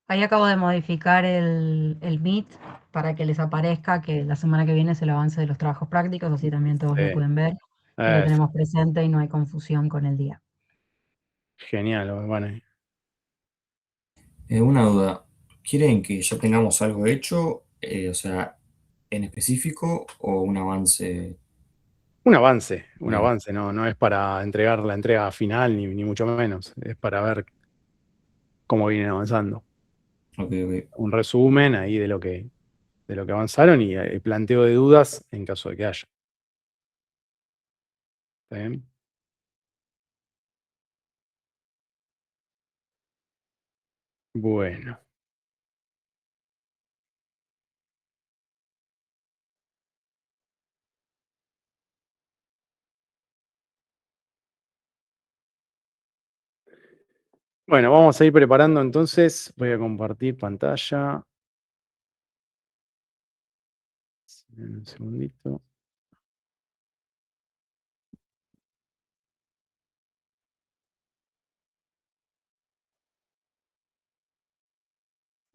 Ahí acabo de modificar el Meet para que les aparezca que la semana que viene es el avance de los trabajos prácticos, así también todos lo Sí. pueden ver y lo tenemos presente y no hay confusión con el día. Genial, bueno. Una duda, ¿quieren que ya tengamos algo hecho, o sea, en específico o un avance? Un avance, no es para entregar la entrega final, ni mucho menos. Es para ver cómo vienen avanzando. Ok, ok. Un resumen ahí de lo que avanzaron y planteo de dudas en caso de que haya. ¿Está bien? Bueno. Bueno, vamos a ir preparando entonces. Voy a compartir pantalla. Un segundito.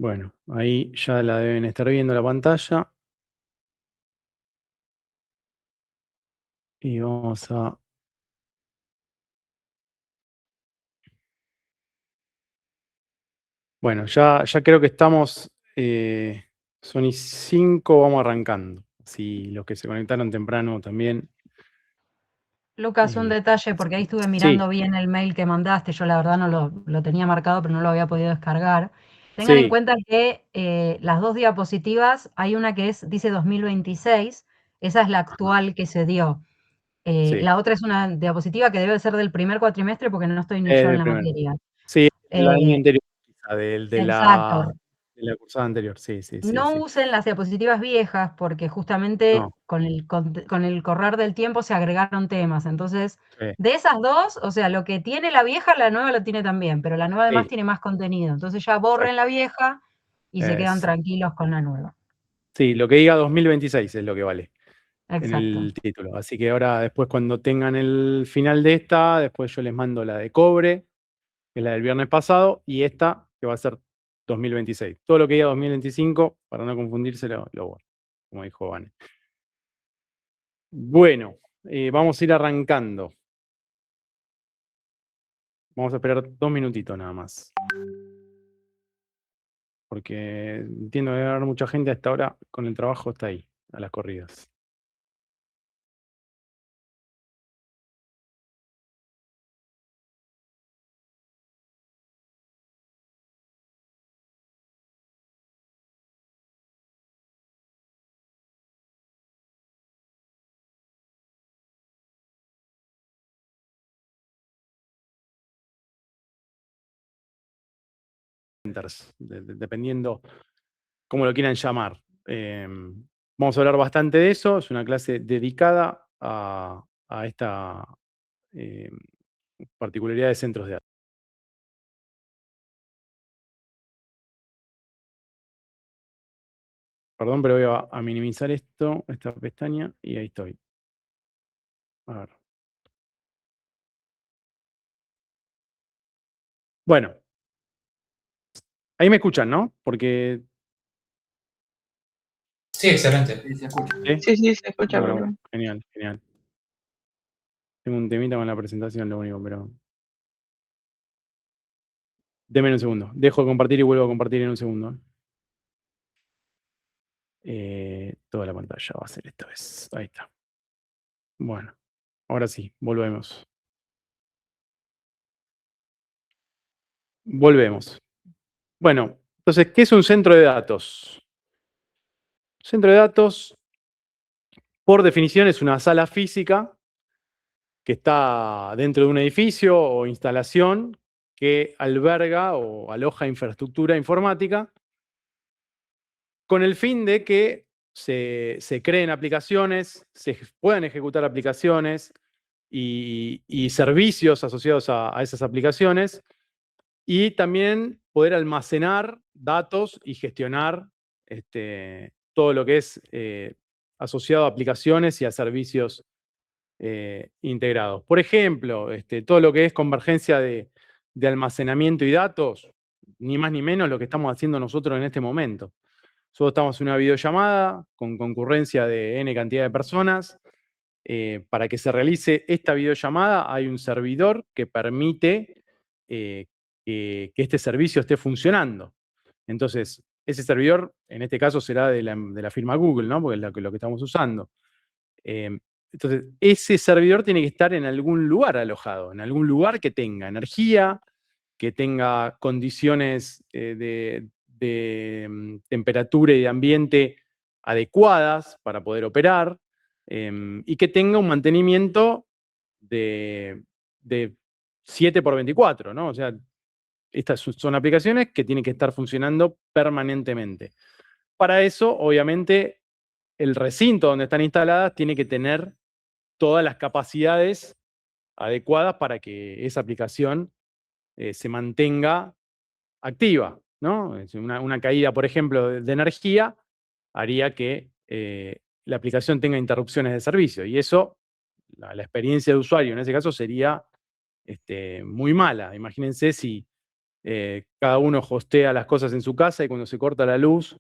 Bueno, ahí ya la deben estar viendo la pantalla. Y vamos a... Bueno, ya creo que estamos... son y 5, vamos arrancando. Si los que se conectaron temprano también. Lucas, un detalle, porque ahí estuve Sí, mirando bien el mail que mandaste, yo la verdad no lo tenía marcado, pero no lo había podido descargar. Tengan en sí, cuenta que las dos diapositivas, hay una que dice 2026, esa es la actual que se dio. sí. La otra es una diapositiva que debe ser del primer cuatrimestre porque no estoy ni Es yo en del la primero. materia. Sí, del año Eh, anterior, quizá, exacto. de la cursada anterior. Sí, sí, sí, No sí. usen las diapositivas viejas porque justamente No, con el correr del tiempo se agregaron temas. Entonces, sí, de esas dos, o sea, lo que tiene la vieja, la nueva lo tiene también, pero la nueva además sí, tiene más contenido. Entonces ya borren exacto. la vieja y se quedan Es, tranquilos con la nueva. sí, lo que diga 2026 es lo que vale en Exacto. el título. Así que ahora, después, cuando tengan el final de esta, después yo les mando la de cobre, que es la del viernes pasado, y esta, que va a ser 2026. Todo lo que diga 2025, para no confundirse, lo borro, como dijo Vane. Bueno, vamos a ir arrancando. Vamos a esperar 2 minutitos nada más. Porque entiendo que debe haber mucha gente a esta hora con el trabajo, está ahí, a las corridas. Dependiendo cómo lo quieran llamar. Vamos a hablar bastante de eso. Es una clase dedicada a esta eh, particularidad de centros de datos. Perdón, pero voy a minimizar esta pestaña, y ahí estoy. A ver. Bueno, ahí me escuchan, ¿no? Porque... Sí, excelente. Sí, se escucha. ¿Sí? Sí, sí, se escucha, Bueno, profe. genial, genial. Tengo un temita con la presentación, lo único, pero... Deme un segundo. Dejo de compartir y vuelvo a compartir en un segundo. Toda la pantalla va a ser esta vez. Ahí está. Bueno, ahora sí, volvemos. Volvemos. Bueno, entonces, ¿qué es un centro de datos? Centro de datos, por definición, es una sala física que está dentro de un edificio o instalación que alberga o aloja infraestructura informática con el fin de que se creen aplicaciones, se puedan ejecutar aplicaciones y servicios asociados a esas aplicaciones, y también poder almacenar datos y gestionar todo lo que es asociado a aplicaciones y a servicios integrados. Por ejemplo, todo lo que es convergencia de almacenamiento y datos, ni más ni menos lo que estamos haciendo nosotros en este momento. Nosotros estamos en una videollamada con concurrencia de N cantidad de personas. Para que se realice esta videollamada hay un servidor que permite que este servicio esté funcionando. Entonces, ese servidor, en este caso, será de la firma Google, ¿no? Porque es lo que estamos usando. Entonces, ese servidor tiene que estar en algún lugar alojado, en algún lugar que tenga energía, que tenga condiciones de temperatura y de ambiente adecuadas para poder operar, y que tenga un mantenimiento de 7x24, ¿no? O sea, estas son aplicaciones que tienen que estar funcionando permanentemente. Para eso, obviamente, el recinto donde están instaladas tiene que tener todas las capacidades adecuadas para que esa aplicación se mantenga activa, ¿no? Una caída, por ejemplo, de energía haría que la aplicación tenga interrupciones de servicio, y eso, la experiencia de usuario en ese caso sería muy mala. Imagínense si cada uno hostea las cosas en su casa y cuando se corta la luz,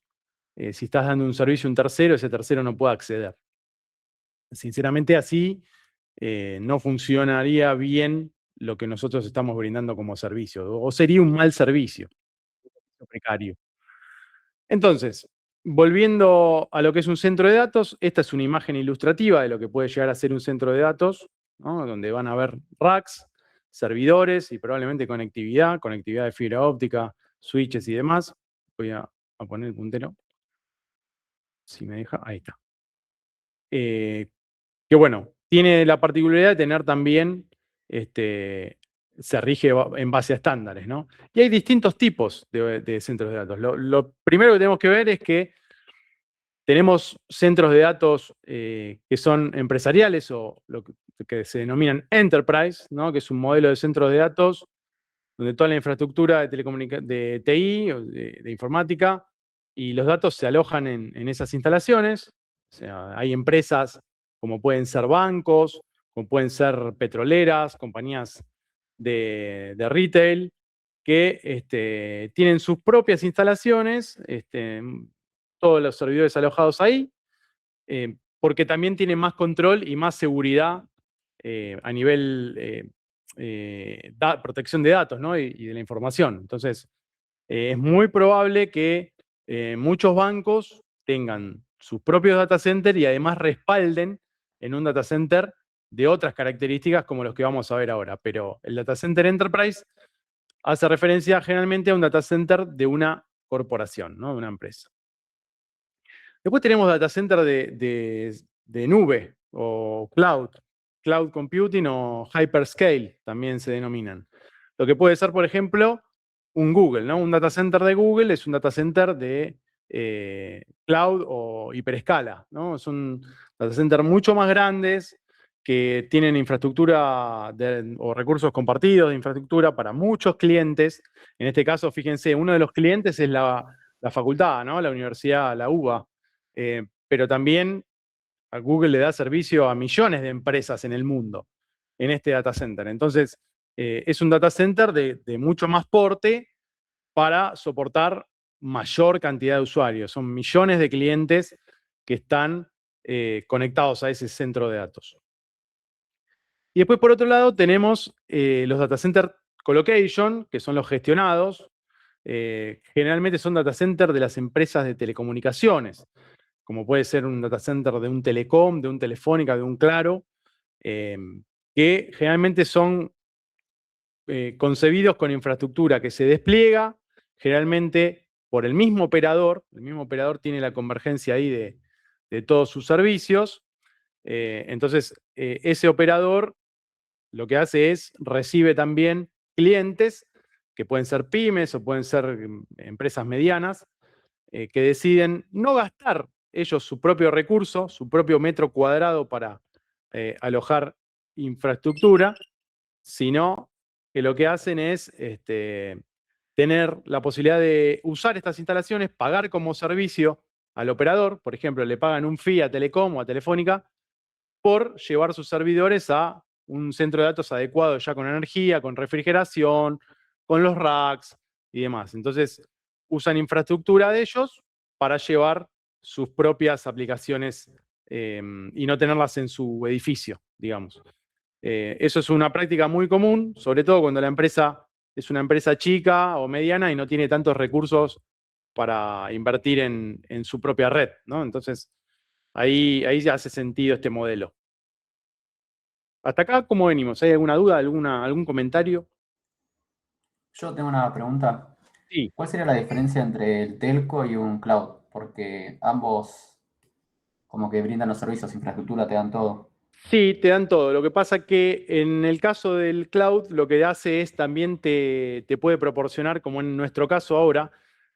si estás dando un servicio a un tercero, ese tercero no puede acceder. Sinceramente, así no funcionaría bien lo que nosotros estamos brindando como servicio, o sería un mal servicio, precario. Entonces, volviendo a lo que es un centro de datos, esta es una imagen ilustrativa de lo que puede llegar a ser un centro de datos, ¿no? Donde van a haber racks, servidores y probablemente conectividad de fibra óptica, switches y demás. Voy a poner el puntero, si me deja, ahí está. Que bueno, tiene la particularidad de tener también, se rige en base a estándares, ¿no? Y hay distintos tipos de centros de datos. Lo primero que tenemos que ver es que tenemos centros de datos que son empresariales, o lo que se denominan enterprise, ¿no? Que es un modelo de centros de datos donde toda la infraestructura de TI, o de informática, y los datos se alojan en esas instalaciones. O sea, hay empresas como pueden ser bancos, como pueden ser petroleras, compañías de retail, que tienen sus propias instalaciones, todos los servidores alojados ahí, porque también tienen más control y más seguridad a nivel protección de datos, ¿no? y de la información. Entonces, es muy probable que muchos bancos tengan sus propios data centers y además respalden en un data center de otras características como los que vamos a ver ahora. Pero el data center enterprise hace referencia generalmente a un data center de una corporación, ¿no? De una empresa. Después tenemos data center de nube o cloud computing o hyperscale, también se denominan. Lo que puede ser, por ejemplo, un Google, ¿no? Un data center de Google es un data center de cloud o hiperescala, ¿no? Son data centers mucho más grandes que tienen infraestructura o recursos compartidos de infraestructura para muchos clientes. En este caso, fíjense, uno de los clientes es la facultad, ¿no? La universidad, la UBA. Pero también a Google le da servicio a millones de empresas en el mundo en este data center. Entonces, es un data center de mucho más porte para soportar mayor cantidad de usuarios. Son millones de clientes que están conectados a ese centro de datos. Y después, por otro lado, tenemos los data center colocation, que son los gestionados. Generalmente son data center de las empresas de telecomunicaciones, como puede ser un data center de un Telecom, de un Telefónica, de un Claro, que generalmente son concebidos con infraestructura que se despliega, generalmente por el mismo operador tiene la convergencia ahí de todos sus servicios. Entonces, ese operador lo que hace es, recibe también clientes, que pueden ser pymes o pueden ser empresas medianas, que deciden no gastar ellos su propio recurso, su propio metro cuadrado para alojar infraestructura, sino que lo que hacen es tener la posibilidad de usar estas instalaciones, pagar como servicio al operador. Por ejemplo, le pagan un fee a Telecom o a Telefónica por llevar sus servidores a un centro de datos adecuado, ya con energía, con refrigeración, con los racks, y demás. Entonces, usan infraestructura de ellos para llevar sus propias aplicaciones y no tenerlas en su edificio, digamos. Eso es una práctica muy común, sobre todo cuando la empresa es una empresa chica o mediana y no tiene tantos recursos para invertir en su propia red, ¿no? Entonces, ahí ya hace sentido este modelo. Hasta acá, ¿cómo venimos? ¿Hay alguna duda, algún comentario? Yo tengo una pregunta. Sí. ¿Cuál sería la diferencia entre el telco y un cloud? Porque ambos como que brindan los servicios, infraestructura, te dan todo. Sí, te dan todo. Lo que pasa que en el caso del cloud, lo que hace es también te puede proporcionar, como en nuestro caso ahora,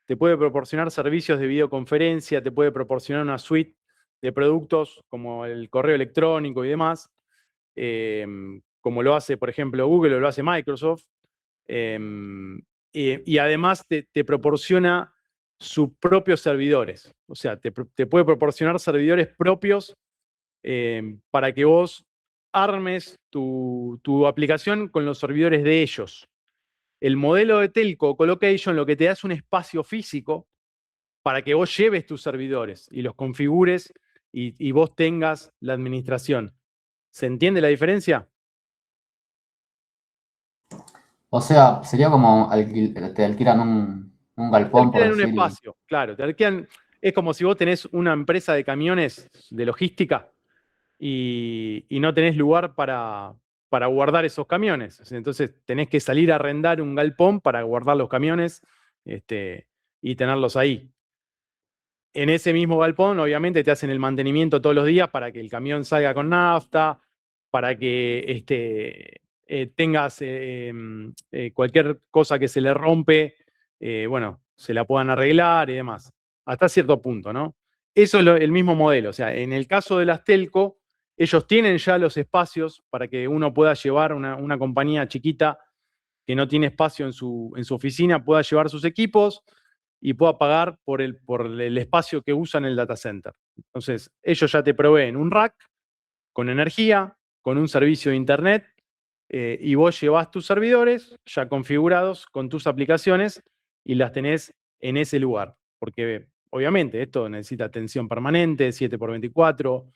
te puede proporcionar servicios de videoconferencia, te puede proporcionar una suite de productos como el correo electrónico y demás, como lo hace, por ejemplo, Google o lo hace Microsoft. Y además te proporciona sus propios servidores. O sea, te puede proporcionar servidores propios para que vos armes tu aplicación con los servidores de ellos. El modelo de telco colocation lo que te da es un espacio físico para que vos lleves tus servidores y los configures y vos tengas la administración. ¿Se entiende la diferencia? O sea, sería como te alquilan un Te galpón, por alquilan un decirlo. espacio, claro. Es como si vos tenés una empresa de camiones de logística y no tenés lugar para guardar esos camiones. Entonces tenés que salir a arrendar un galpón para guardar los camiones y tenerlos ahí. En ese mismo galpón, obviamente, te hacen el mantenimiento todos los días para que el camión salga con nafta, para que tengas cualquier cosa que se le rompe, bueno, se la puedan arreglar y demás. Hasta cierto punto, ¿no? Eso es el mismo modelo. O sea, en el caso de las telco, ellos tienen ya los espacios para que uno pueda llevar una compañía chiquita que no tiene espacio en su oficina, pueda llevar sus equipos y pueda pagar por el espacio que usa en el data center. Entonces, ellos ya te proveen un rack con energía, con un servicio de internet, y vos llevas tus servidores ya configurados con tus aplicaciones y las tenés en ese lugar. Porque obviamente esto necesita atención permanente, 7x24,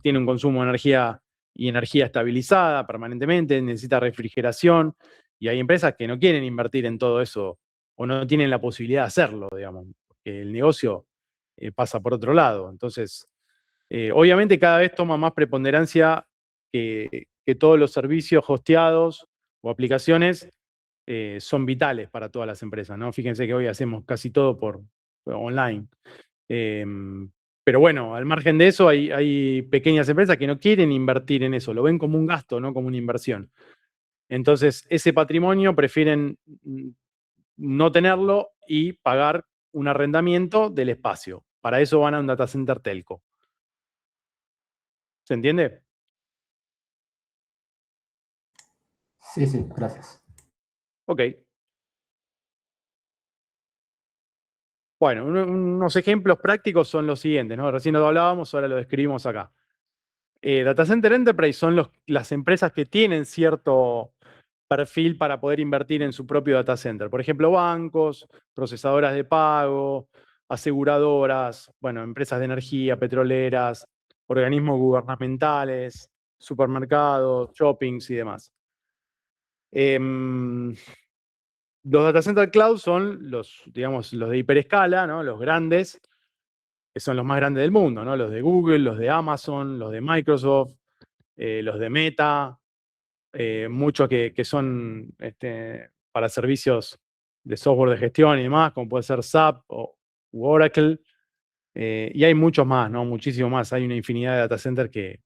tiene un consumo de energía y energía estabilizada permanentemente, necesita refrigeración, y hay empresas que no quieren invertir en todo eso o no tienen la posibilidad de hacerlo, digamos, porque el negocio pasa por otro lado. Entonces, obviamente cada vez toma más preponderancia que todos los servicios hosteados o aplicaciones son vitales para todas las empresas, ¿no? Fíjense que hoy hacemos casi todo por online. Pero bueno, al margen de eso, hay pequeñas empresas que no quieren invertir en eso, lo ven como un gasto, no como una inversión. Entonces, ese patrimonio prefieren no tenerlo y pagar un arrendamiento del espacio. Para eso van a un data center telco. ¿Se entiende? Sí, sí, gracias. Ok. Bueno, unos ejemplos prácticos son los siguientes, ¿no? Recién lo hablábamos, ahora lo describimos acá. Data Center Enterprise son las empresas que tienen cierto perfil para poder invertir en su propio data center. Por ejemplo, bancos, procesadoras de pago, aseguradoras, bueno, empresas de energía, petroleras, organismos gubernamentales, supermercados, shoppings y demás. Los data center cloud son digamos, los de hiperescala, ¿no? Los grandes, que son los más grandes del mundo, ¿no? Los de Google, los de Amazon, los de Microsoft, los de Meta, muchos que son para servicios de software de gestión y demás, como puede ser SAP u Oracle. Y hay muchos más, ¿no? Muchísimo más. Hay una infinidad de data centers que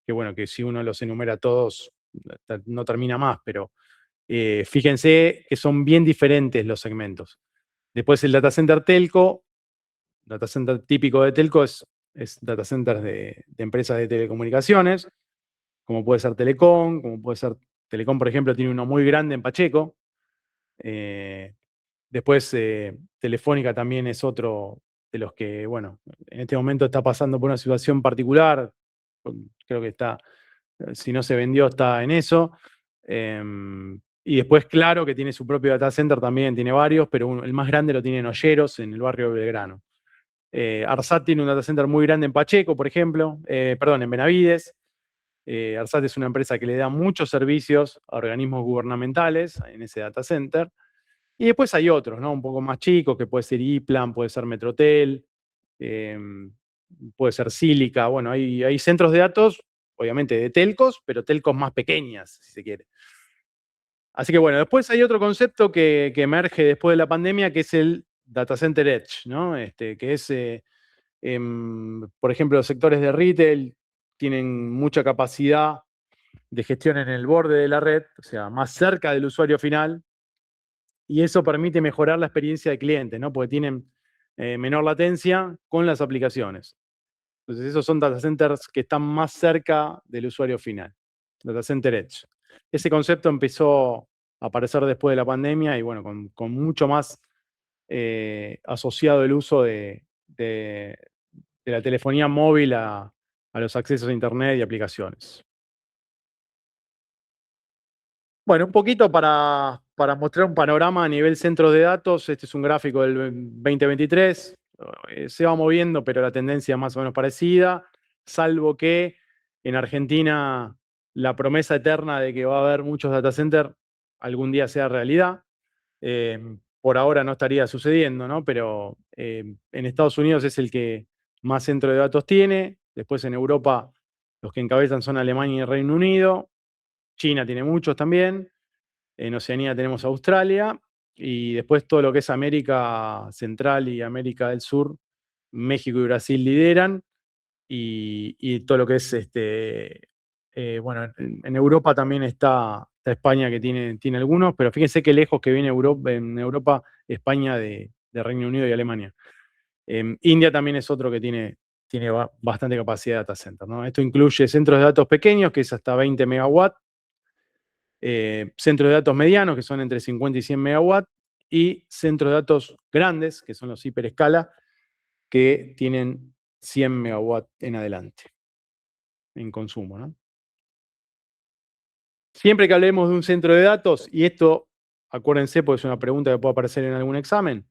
bueno, que si uno los enumera todos, no termina más, pero fíjense que son bien diferentes los segmentos. Después el data center telco, data center típico de telco es data centers de empresas de telecomunicaciones, como puede ser Telecom, Telecom, por ejemplo, tiene uno muy grande en Pacheco. Después Telefónica también es otro de los que, bueno, en este momento está pasando por una situación particular. Creo que está, si no se vendió, está en eso. Y después, claro, que tiene su propio data center también, tiene varios, pero el más grande lo tiene en Olleros, en el barrio de Belgrano. ARSAT tiene un data center muy grande en Pacheco, por ejemplo, perdón, en Benavides. ARSAT es una empresa que le da muchos servicios a organismos gubernamentales en ese data center. Y después hay otros, ¿no? Un poco más chicos, que puede ser IPLAN, puede ser Metrotel, puede ser Sílica. Bueno, hay centros de datos, obviamente de telcos, pero telcos más pequeñas, si se quiere. Así que bueno, después hay otro concepto que emerge después de la pandemia, que es el Data Center Edge, ¿no? Que es, por ejemplo, los sectores de retail tienen mucha capacidad de gestión en el borde de la red, o sea, más cerca del usuario final, y eso permite mejorar la experiencia del cliente, ¿no? Porque tienen menor latencia con las aplicaciones. Entonces, esos son data centers que están más cerca del usuario final. Data Center Edge. Ese concepto empezó a aparecer después de la pandemia y bueno, con mucho más asociado el uso de la telefonía móvil a los accesos a Internet y aplicaciones. Bueno, un poquito para mostrar un panorama a nivel centros de datos. Este es un gráfico del 2023. Se va moviendo, pero la tendencia es más o menos parecida, salvo que en Argentina la promesa eterna de que va a haber muchos data centers algún día sea realidad. Por ahora no estaría sucediendo, ¿no? Pero en Estados Unidos es el que más centros de datos tiene. Después en Europa los que encabezan son Alemania y Reino Unido. China tiene muchos también. En Oceanía tenemos Australia. Y después todo lo que es América Central y América del Sur, México y Brasil lideran. Y todo lo que es, bueno, en Europa también está España que tiene algunos, pero fíjense qué lejos que viene en Europa, España de Reino Unido y Alemania. India también es otro que tiene bastante capacidad de data center, ¿no? Esto incluye centros de datos pequeños, que es hasta 20 megawatts, centros de datos medianos, que son entre 50 y 100 megawatts, y centros de datos grandes, que son los hiperescala, que tienen 100 megawatts en adelante en consumo, ¿no? Siempre que hablemos de un centro de datos, y esto, acuérdense, porque es una pregunta que puede aparecer en algún examen,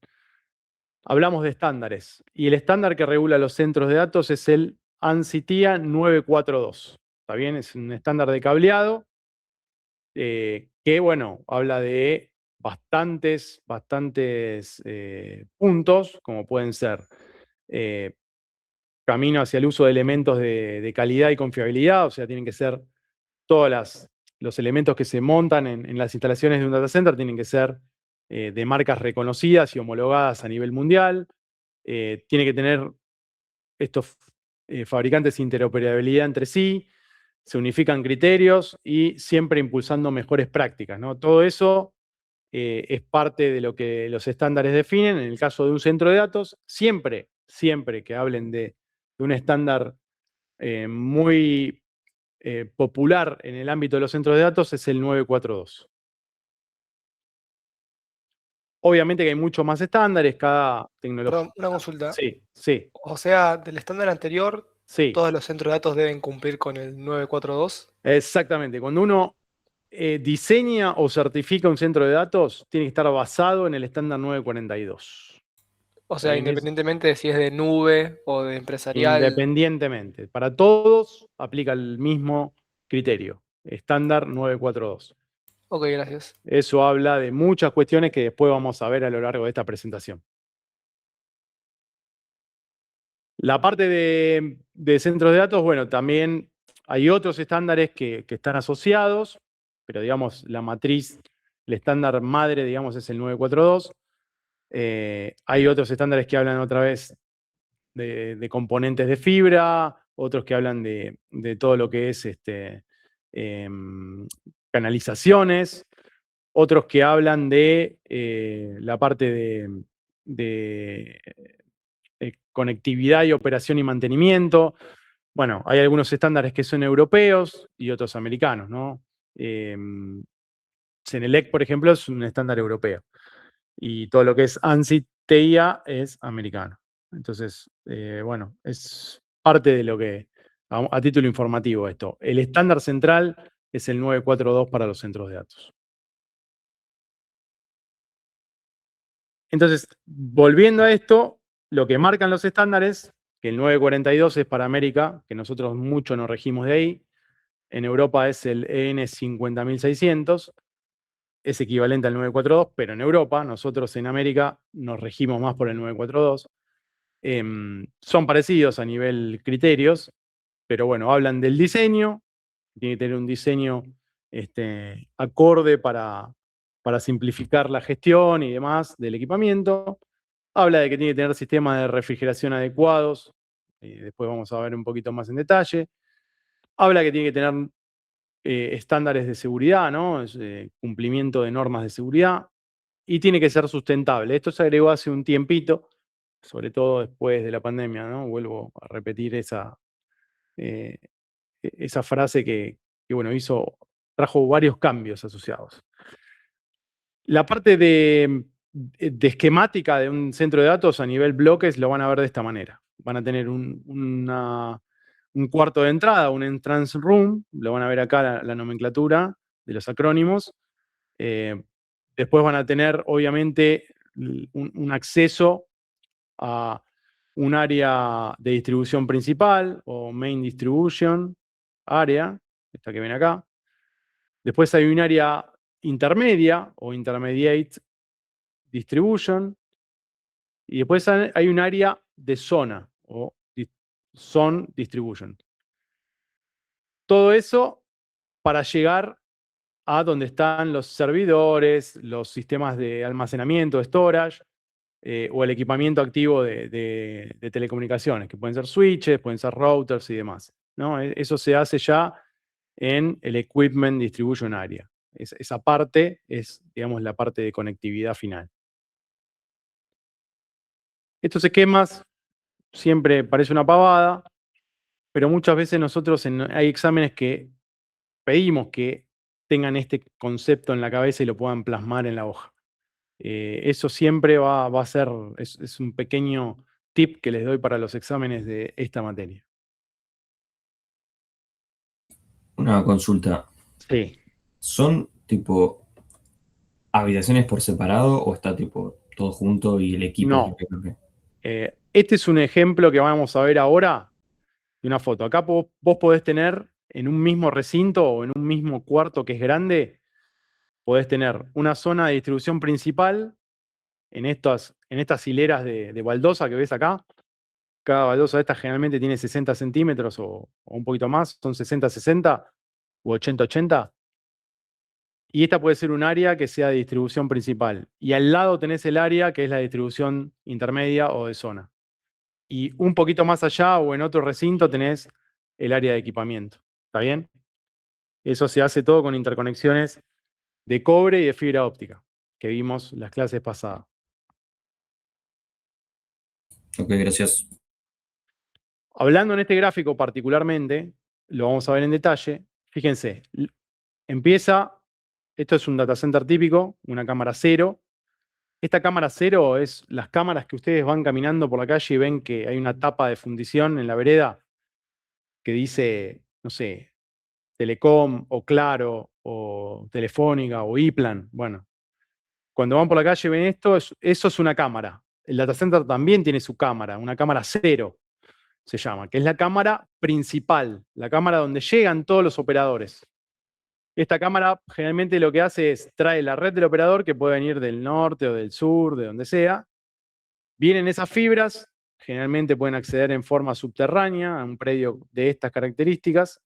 hablamos de estándares. Y el estándar que regula los centros de datos es el ANSI TIA 942. ¿Está bien? Es un estándar de cableado que, bueno, habla de bastantes puntos, como pueden ser camino hacia el uso de elementos de calidad y confiabilidad, o sea, tienen que ser todos los elementos que se montan en las instalaciones de un data center tienen que ser de marcas reconocidas y homologadas a nivel mundial. Tiene que tener estos fabricantes interoperabilidad entre sí, se unifican criterios y siempre impulsando mejores prácticas, ¿no? Todo eso es parte de lo que los estándares definen. En el caso de un centro de datos, siempre que hablen de un estándar muy popular en el ámbito de los centros de datos es el 942. Obviamente que hay muchos más estándares, cada tecnología. Perdón, una consulta. Sí, sí, O sea, del estándar anterior, sí. todos los centros de datos deben cumplir con el 942. Exactamente. Cuando uno diseña o certifica un centro de datos, tiene que estar basado en el estándar 942. O sea, Bien, independientemente de si es de nube o de empresarial. Independientemente. Para todos aplica el mismo criterio, estándar 942. Ok, gracias. Eso habla de muchas cuestiones que después vamos a ver a lo largo de esta presentación. La parte de centros de datos, bueno, también hay otros estándares que están asociados, pero digamos, la matriz, el estándar madre, digamos, es el 942. Hay otros estándares que hablan otra vez de componentes de fibra, otros que hablan de todo lo que es canalizaciones, otros que hablan de la parte de conectividad y operación y mantenimiento. Bueno, hay algunos estándares que son europeos y otros americanos, ¿no? CENELEC, por ejemplo, es un estándar europeo. Y todo lo que es ANSI TIA es americano. Entonces, bueno, es parte de lo que, a título informativo esto. El estándar central es el 942 para los centros de datos. Entonces, volviendo a esto, lo que marcan los estándares, que el 942 es para América, que nosotros mucho nos regimos de ahí, en Europa es el EN 50600, es equivalente al 942, pero en Europa, nosotros en América nos regimos más por el 942. Son parecidos a nivel criterios, pero bueno, hablan del diseño, tiene que tener un diseño acorde para simplificar la gestión y demás del equipamiento. Habla de que tiene que tener sistemas de refrigeración adecuados, después vamos a ver un poquito más en detalle. Habla que tiene que tener estándares de seguridad, ¿no? Cumplimiento de normas de seguridad, y tiene que ser sustentable. Esto se agregó hace un tiempito, sobre todo después de la pandemia, ¿no? Vuelvo a repetir esa frase que bueno, trajo varios cambios asociados. La parte de esquemática de un centro de datos a nivel bloques lo van a ver de esta manera. Van a tener un cuarto de entrada, un entrance room, lo van a ver acá la nomenclatura de los acrónimos. Después van a tener, obviamente, un acceso a un área de distribución principal o main distribution area, esta que ven acá. Después hay un área intermedia o intermediate distribution. Y después hay un área de zona o zone distribution. Todo eso para llegar a donde están los servidores, los sistemas de almacenamiento, storage, o el equipamiento activo de telecomunicaciones, que pueden ser switches, pueden ser routers y demás, ¿no? Eso se hace ya en el Equipment Distribution Area. Esa parte es, digamos, la parte de conectividad final. Estos esquemas siempre parece una pavada, pero muchas veces nosotros hay exámenes que pedimos que tengan este concepto en la cabeza y lo puedan plasmar en la hoja. Eso siempre va a ser, es un pequeño tip que les doy para los exámenes de esta materia. Una consulta. Sí. ¿Son tipo habitaciones por separado o está tipo todo junto y el equipo No. es lo que cambia? Este es un ejemplo que vamos a ver ahora de una foto. Acá vos podés tener en un mismo recinto o en un mismo cuarto que es grande, podés tener una zona de distribución principal en estas hileras de baldosa que ves acá. Cada baldosa de estas generalmente tiene 60 centímetros o un poquito más, son 60-60 u 80-80. Y esta puede ser un área que sea de distribución principal. Y al lado tenés el área que es la distribución intermedia o de zona. Y un poquito más allá o en otro recinto tenés el área de equipamiento. ¿Está bien? Eso se hace todo con interconexiones de cobre y de fibra óptica, que vimos las clases pasadas. Ok, gracias. Hablando en este gráfico particularmente, lo vamos a ver en detalle. Fíjense, empieza, esto es un data center típico, una cámara 0. Esta cámara 0 es las cámaras que ustedes van caminando por la calle y ven que hay una tapa de fundición en la vereda que dice, no sé, Telecom o Claro o Telefónica o iPlan. Bueno, cuando van por la calle ven esto, eso es una cámara. El data center también tiene su cámara, una cámara 0 se llama, que es la cámara principal, la cámara donde llegan todos los operadores. Esta cámara generalmente lo que hace es trae la red del operador, que puede venir del norte o del sur, de donde sea. Vienen esas fibras, generalmente pueden acceder en forma subterránea a un predio de estas características.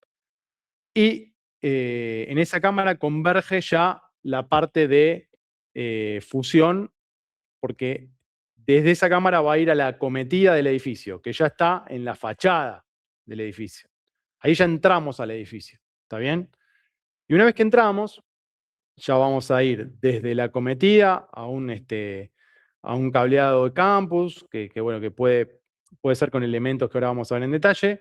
Y en esa cámara converge ya la parte de fusión, porque desde esa cámara va a ir a la acometida del edificio, que ya está en la fachada del edificio. Ahí ya entramos al edificio, ¿está bien? Y una vez que entramos, ya vamos a ir desde la acometida a un cableado de campus, que bueno, que puede ser con elementos que ahora vamos a ver en detalle,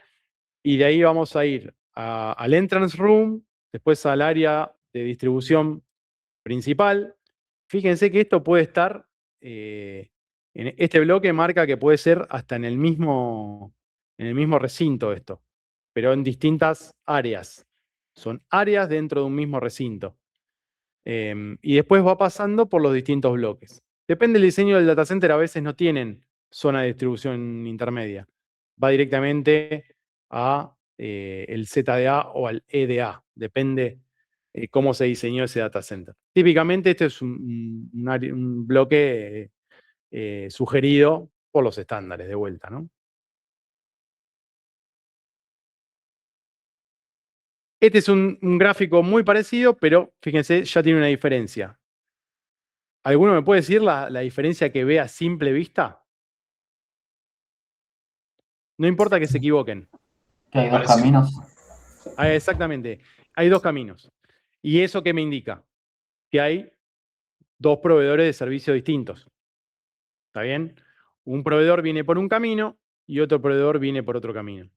y de ahí vamos a ir al entrance room, después al área de distribución principal. Fíjense que esto puede estar, en este bloque marca que puede ser hasta en el mismo recinto esto, pero en distintas áreas. Son áreas dentro de un mismo recinto. Y después va pasando por los distintos bloques. Depende del diseño del data center, a veces no tienen zona de distribución intermedia. Va directamente a el ZDA o al EDA. Depende cómo se diseñó ese data center. Típicamente este es un bloque sugerido por los estándares de vuelta, ¿no? Este es un gráfico muy parecido, pero fíjense, ya tiene una diferencia. ¿Alguno me puede decir la diferencia que ve a simple vista? No importa que se equivoquen. Que hay dos Parece- caminos. Exactamente. Hay dos caminos. ¿Y eso qué me indica? Que hay dos proveedores de servicios distintos. ¿Está bien? Un proveedor viene por un camino y otro proveedor viene por otro camino.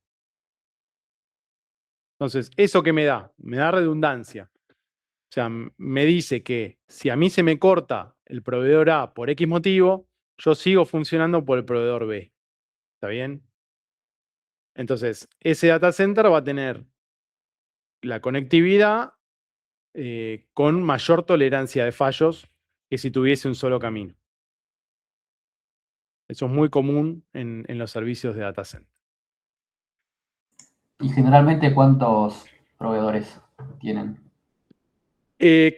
Entonces, ¿eso qué me da? Me da redundancia. O sea, me dice que si a mí se me corta el proveedor A por X motivo, yo sigo funcionando por el proveedor B. ¿Está bien? Entonces, ese data center va a tener la conectividad con mayor tolerancia de fallos que si tuviese un solo camino. Eso es muy común en los servicios de data center. Y generalmente, ¿cuántos proveedores tienen?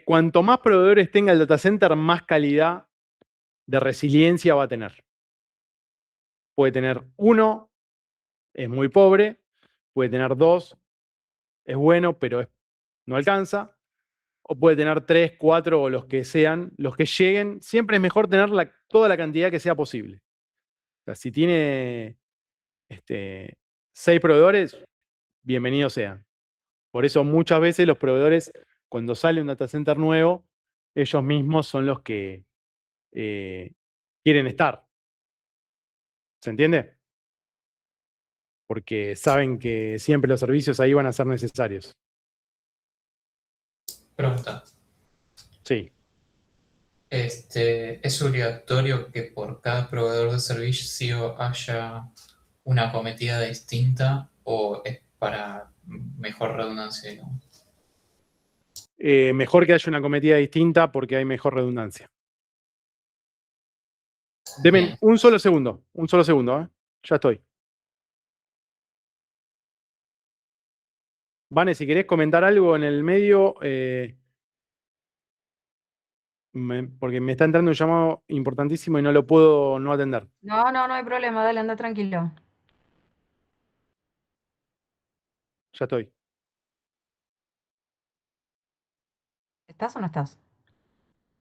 Cuanto más proveedores tenga el data center, más calidad de resiliencia va a tener. Puede tener uno, es muy pobre. Puede tener dos, es bueno, pero no alcanza. O puede tener 3, 4 o los que sean, los que lleguen. Siempre es mejor tener toda la cantidad que sea posible. O sea, si tiene 6 proveedores, bienvenidos sean. Por eso muchas veces los proveedores, cuando sale un data center nuevo, ellos mismos son los que quieren estar. ¿Se entiende? Porque saben que siempre los servicios ahí van a ser necesarios. Pregunta. Sí. ¿Es obligatorio que por cada proveedor de servicio haya una acometida distinta o es para mejor redundancia, digamos? Mejor que haya una cometida distinta porque hay mejor redundancia. Deme Bien. un solo segundo, ¿eh? Ya estoy. Vane, si querés comentar algo en el medio, porque me está entrando un llamado importantísimo y no lo puedo no atender. No, no hay problema, dale, anda tranquilo. Ya estoy. ¿Estás o no estás?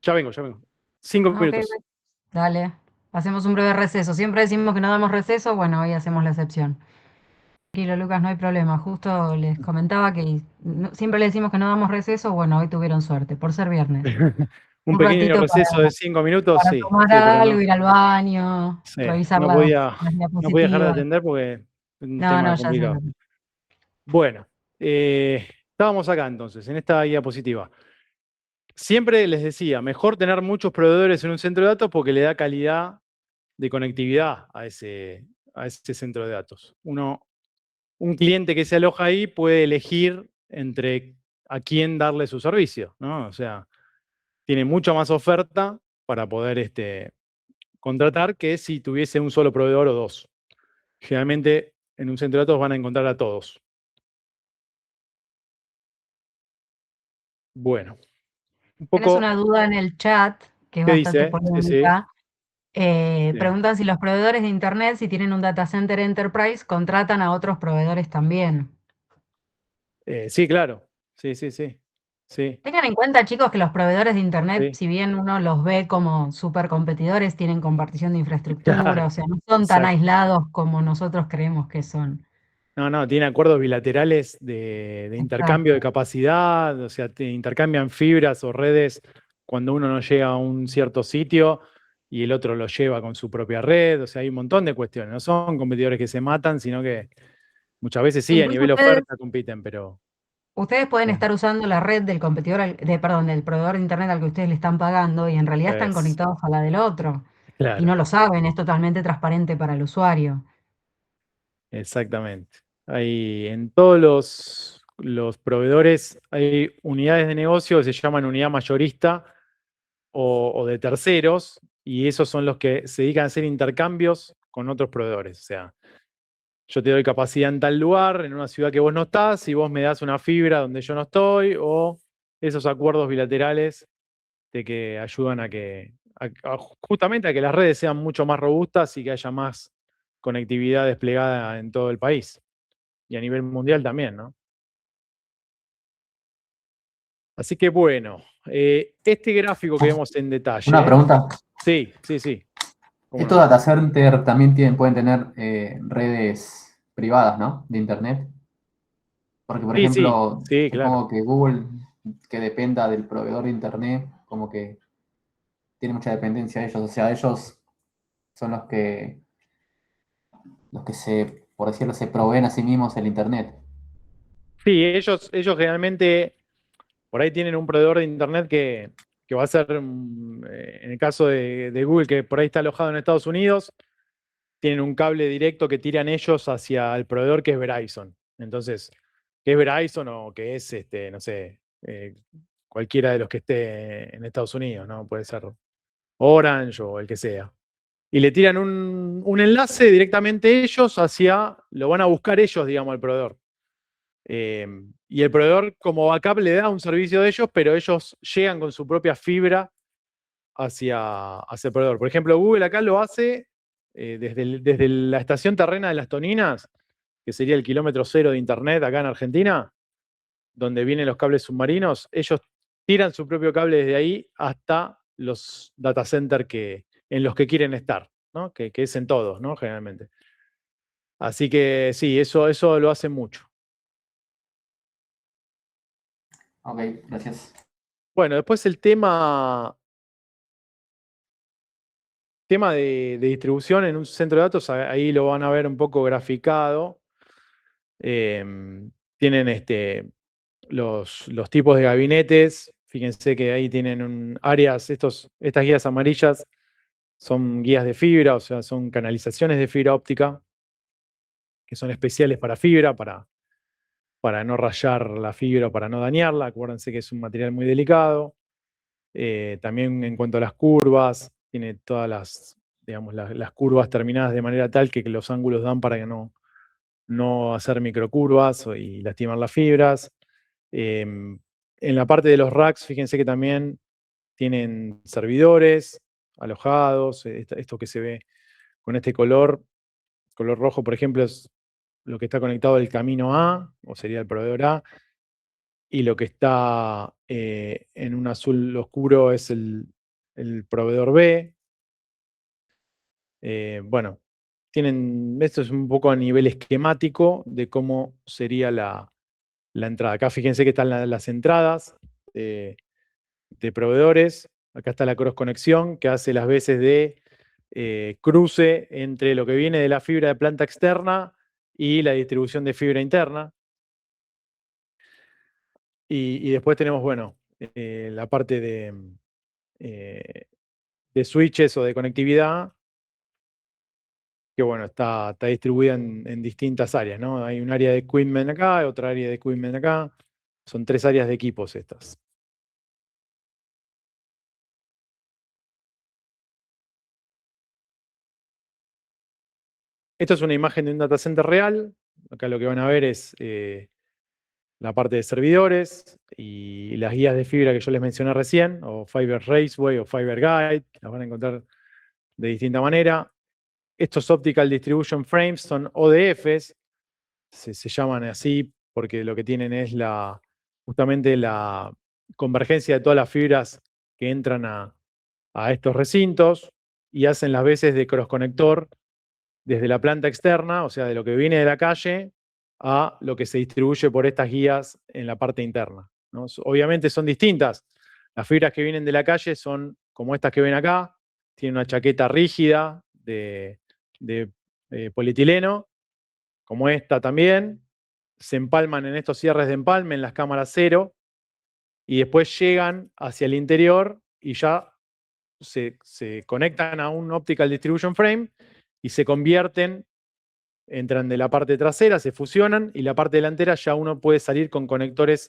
Ya vengo, ya vengo. 5 Ah, ok, minutos. ok. Dale, hacemos un breve receso. Siempre decimos que no damos receso, bueno, hoy hacemos la excepción. Tranquilo, Lucas, no hay problema. Justo les comentaba que siempre le decimos que no damos receso, bueno, hoy tuvieron suerte, por ser viernes. Un Un pequeño ratito receso de 5 minutos, para sí. tomar Sí, pero algo, no, ir al baño, sí, revisar no las podía dejar de diapositivas. atender porque es un No, tema no, ya sé. complicado. Bueno, estábamos acá entonces, en esta diapositiva. Siempre les decía, mejor tener muchos proveedores en un centro de datos porque le da calidad de conectividad a ese centro de datos. Un cliente que se aloja ahí puede elegir entre a quién darle su servicio, ¿no? O sea, tiene mucha más oferta para poder contratar que si tuviese un solo proveedor o dos. Generalmente en un centro de datos van a encontrar a todos. Bueno, un Tienes poco, una duda en el chat, que es ¿qué bastante dice? Sí, sí. polémica. Sí. Preguntan si los proveedores de Internet, si tienen un data center enterprise, contratan a otros proveedores también. Sí, claro. Sí, sí, sí. Sí, Tengan en cuenta, chicos, que los proveedores de Internet, sí. si bien uno los ve como súper competidores, tienen compartición de infraestructura, Claro, o sea, no son tan exacto. aislados como nosotros creemos que son. No, tiene acuerdos bilaterales de intercambio de Exacto. capacidad, o sea, te intercambian fibras o redes cuando uno no llega a un cierto sitio y el otro lo lleva con su propia red, o sea, hay un montón de cuestiones. No son competidores que se matan, sino que muchas veces sí, a Incluso nivel oferta compiten, pero ustedes pueden eh, estar usando la red del competidor, perdón, del proveedor de Internet al que ustedes le están pagando y en realidad están es, conectados a la del otro. Y no claro, lo saben, es totalmente transparente para el usuario. exactamente. Hay, en todos los proveedores hay unidades de negocio que se llaman unidad mayorista o de terceros, y esos son los que se dedican a hacer intercambios con otros proveedores. O sea, yo te doy capacidad en tal lugar, en una ciudad que vos no estás, y vos me das una fibra donde yo no estoy, o esos acuerdos bilaterales de que ayudan justamente a que las redes sean mucho más robustas y que haya más conectividad desplegada en todo el país. Y a nivel mundial también, ¿no? Así que bueno, este gráfico que vemos en detalle. Una pregunta. Sí. ¿Cómo Estos no? data centers también pueden tener redes privadas, ¿no? De internet. Porque, por Sí, ejemplo, sí, claro. supongo que Google, que dependa del proveedor de internet, como que tiene mucha dependencia de ellos. O sea, ellos son los que por decirlo, se proveen a sí mismos el internet. Sí, ellos generalmente por ahí tienen un proveedor de internet que va a ser, en el caso de Google, que por ahí está alojado en Estados Unidos, tienen un cable directo que tiran ellos hacia el proveedor que es Verizon. Entonces, que es Verizon o que es, no sé, cualquiera de los que esté en Estados Unidos, ¿no? Puede ser Orange o el que sea. Y le tiran un enlace directamente ellos lo van a buscar ellos, digamos, al proveedor. Y el proveedor como backup le da un servicio de ellos, pero ellos llegan con su propia fibra hacia el proveedor. Por ejemplo, Google acá lo hace desde la estación terrena de Las Toninas, que sería el kilómetro cero de internet acá en Argentina, donde vienen los cables submarinos, ellos tiran su propio cable desde ahí hasta los data centers en los que quieren estar, ¿no? Que es en todos, ¿no? Generalmente. Así que sí, eso lo hace mucho. Ok, gracias. Bueno, después el tema de distribución en un centro de datos, ahí lo van a ver un poco graficado. Tienen los tipos de gabinetes. Fíjense que ahí tienen áreas, estas guías amarillas son guías de fibra, o sea, son canalizaciones de fibra óptica que son especiales para fibra, para no rayar la fibra, para no dañarla. Acuérdense que es un material muy delicado. También en cuanto a las curvas, tiene todas las curvas terminadas de manera tal que los ángulos dan para que no hacer microcurvas y lastimar las fibras. En la parte de los racks, fíjense que también tienen servidores alojados. Esto que se ve con este color rojo, por ejemplo, es lo que está conectado al camino A, o sería el proveedor A, y lo que está en un azul oscuro es el proveedor B. Bueno, esto es un poco a nivel esquemático de cómo sería la entrada. Acá fíjense que están las entradas de proveedores. Acá está la cross conexión que hace las veces de cruce entre lo que viene de la fibra de planta externa y la distribución de fibra interna. Y después tenemos, bueno, la parte de switches o de conectividad, que bueno, está distribuida en distintas áreas, ¿no? Hay un área de equipment acá, otra área de equipment acá. Son 3 áreas de equipos estas. Esto es una imagen de un data center real. Acá lo que van a ver es la parte de servidores y las guías de fibra que yo les mencioné recién, o Fiber Raceway o Fiber Guide, las van a encontrar de distinta manera. Estos Optical Distribution Frames son ODFs, se llaman así porque lo que tienen es justamente la convergencia de todas las fibras que entran a estos recintos y hacen las veces de cross conector desde la planta externa, o sea, de lo que viene de la calle, a lo que se distribuye por estas guías en la parte interna, ¿no? Obviamente son distintas. Las fibras que vienen de la calle son como estas que ven acá, tienen una chaqueta rígida de polietileno, como esta también, se empalman en estos cierres de empalme en las cámaras 0, y después llegan hacia el interior y ya se conectan a un Optical Distribution Frame y se convierten, entran de la parte trasera, se fusionan, y la parte delantera ya uno puede salir con conectores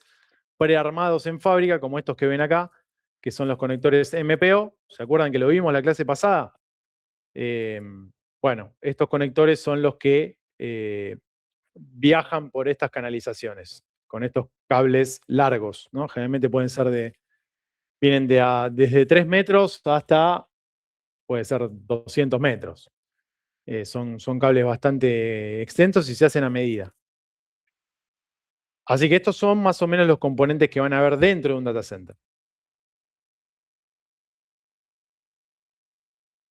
prearmados en fábrica, como estos que ven acá, que son los conectores MPO. ¿Se acuerdan que lo vimos en la clase pasada? Bueno, estos conectores son los que viajan por estas canalizaciones, con estos cables largos, ¿no? Generalmente pueden ser vienen desde 3 metros hasta, puede ser 200 metros. Son cables bastante extensos y se hacen a medida. Así que estos son más o menos los componentes que van a haber dentro de un data center.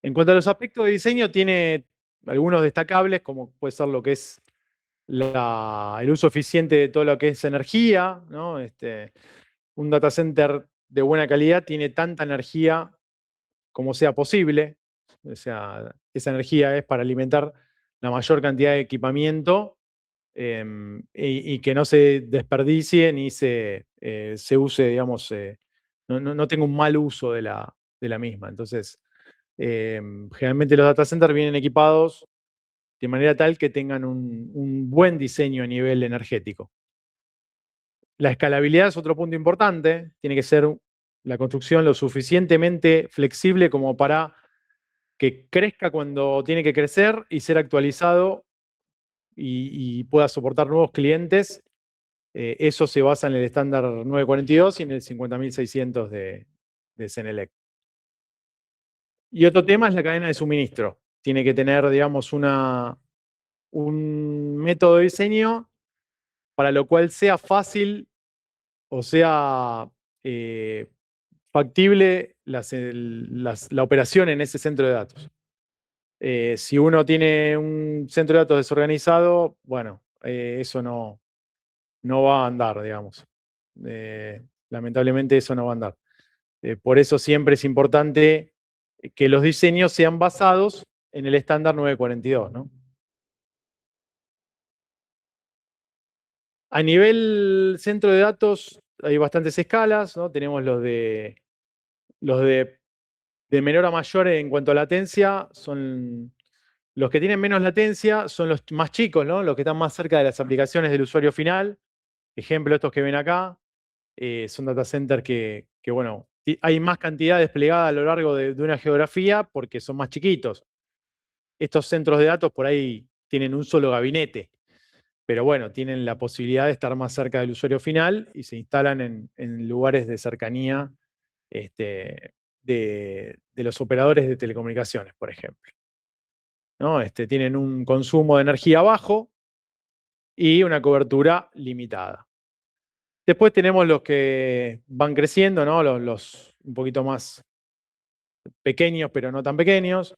En cuanto a los aspectos de diseño, tiene algunos destacables, como puede ser lo que es el uso eficiente de todo lo que es energía, ¿no? Un data center de buena calidad tiene tanta energía como sea posible. O sea, esa energía es para alimentar la mayor cantidad de equipamiento y que no se desperdicie ni se use, digamos, no tenga un mal uso de la misma. Entonces, generalmente los data centers vienen equipados de manera tal que tengan un buen diseño a nivel energético. La escalabilidad es otro punto importante. Tiene que ser la construcción lo suficientemente flexible como para que crezca cuando tiene que crecer y ser actualizado y pueda soportar nuevos clientes. Eso se basa en el estándar 942 y en el 50600 de CENELEC. Y otro tema es la cadena de suministro. Tiene que tener, digamos, un método de diseño para lo cual sea fácil o sea factible la operación en ese centro de datos. Si uno tiene un centro de datos desorganizado, bueno, eso no va a andar, digamos. Lamentablemente eso no va a andar. Por eso siempre es importante que los diseños sean basados en el estándar 942, ¿no? A nivel centro de datos hay bastantes escalas, ¿no? Tenemos los de menor a mayor en cuanto a latencia, son los que tienen menos latencia, son los más chicos, ¿no? Los que están más cerca de las aplicaciones del usuario final. Ejemplo, estos que ven acá, son data centers que bueno, hay más cantidad desplegada a lo largo de una geografía porque son más chiquitos. Estos centros de datos por ahí tienen un solo gabinete, pero bueno, tienen la posibilidad de estar más cerca del usuario final y se instalan en lugares de cercanía de los operadores de telecomunicaciones, por ejemplo, ¿no? Tienen un consumo de energía bajo y una cobertura limitada. Después tenemos los que van creciendo, ¿no? Los un poquito más pequeños, pero no tan pequeños,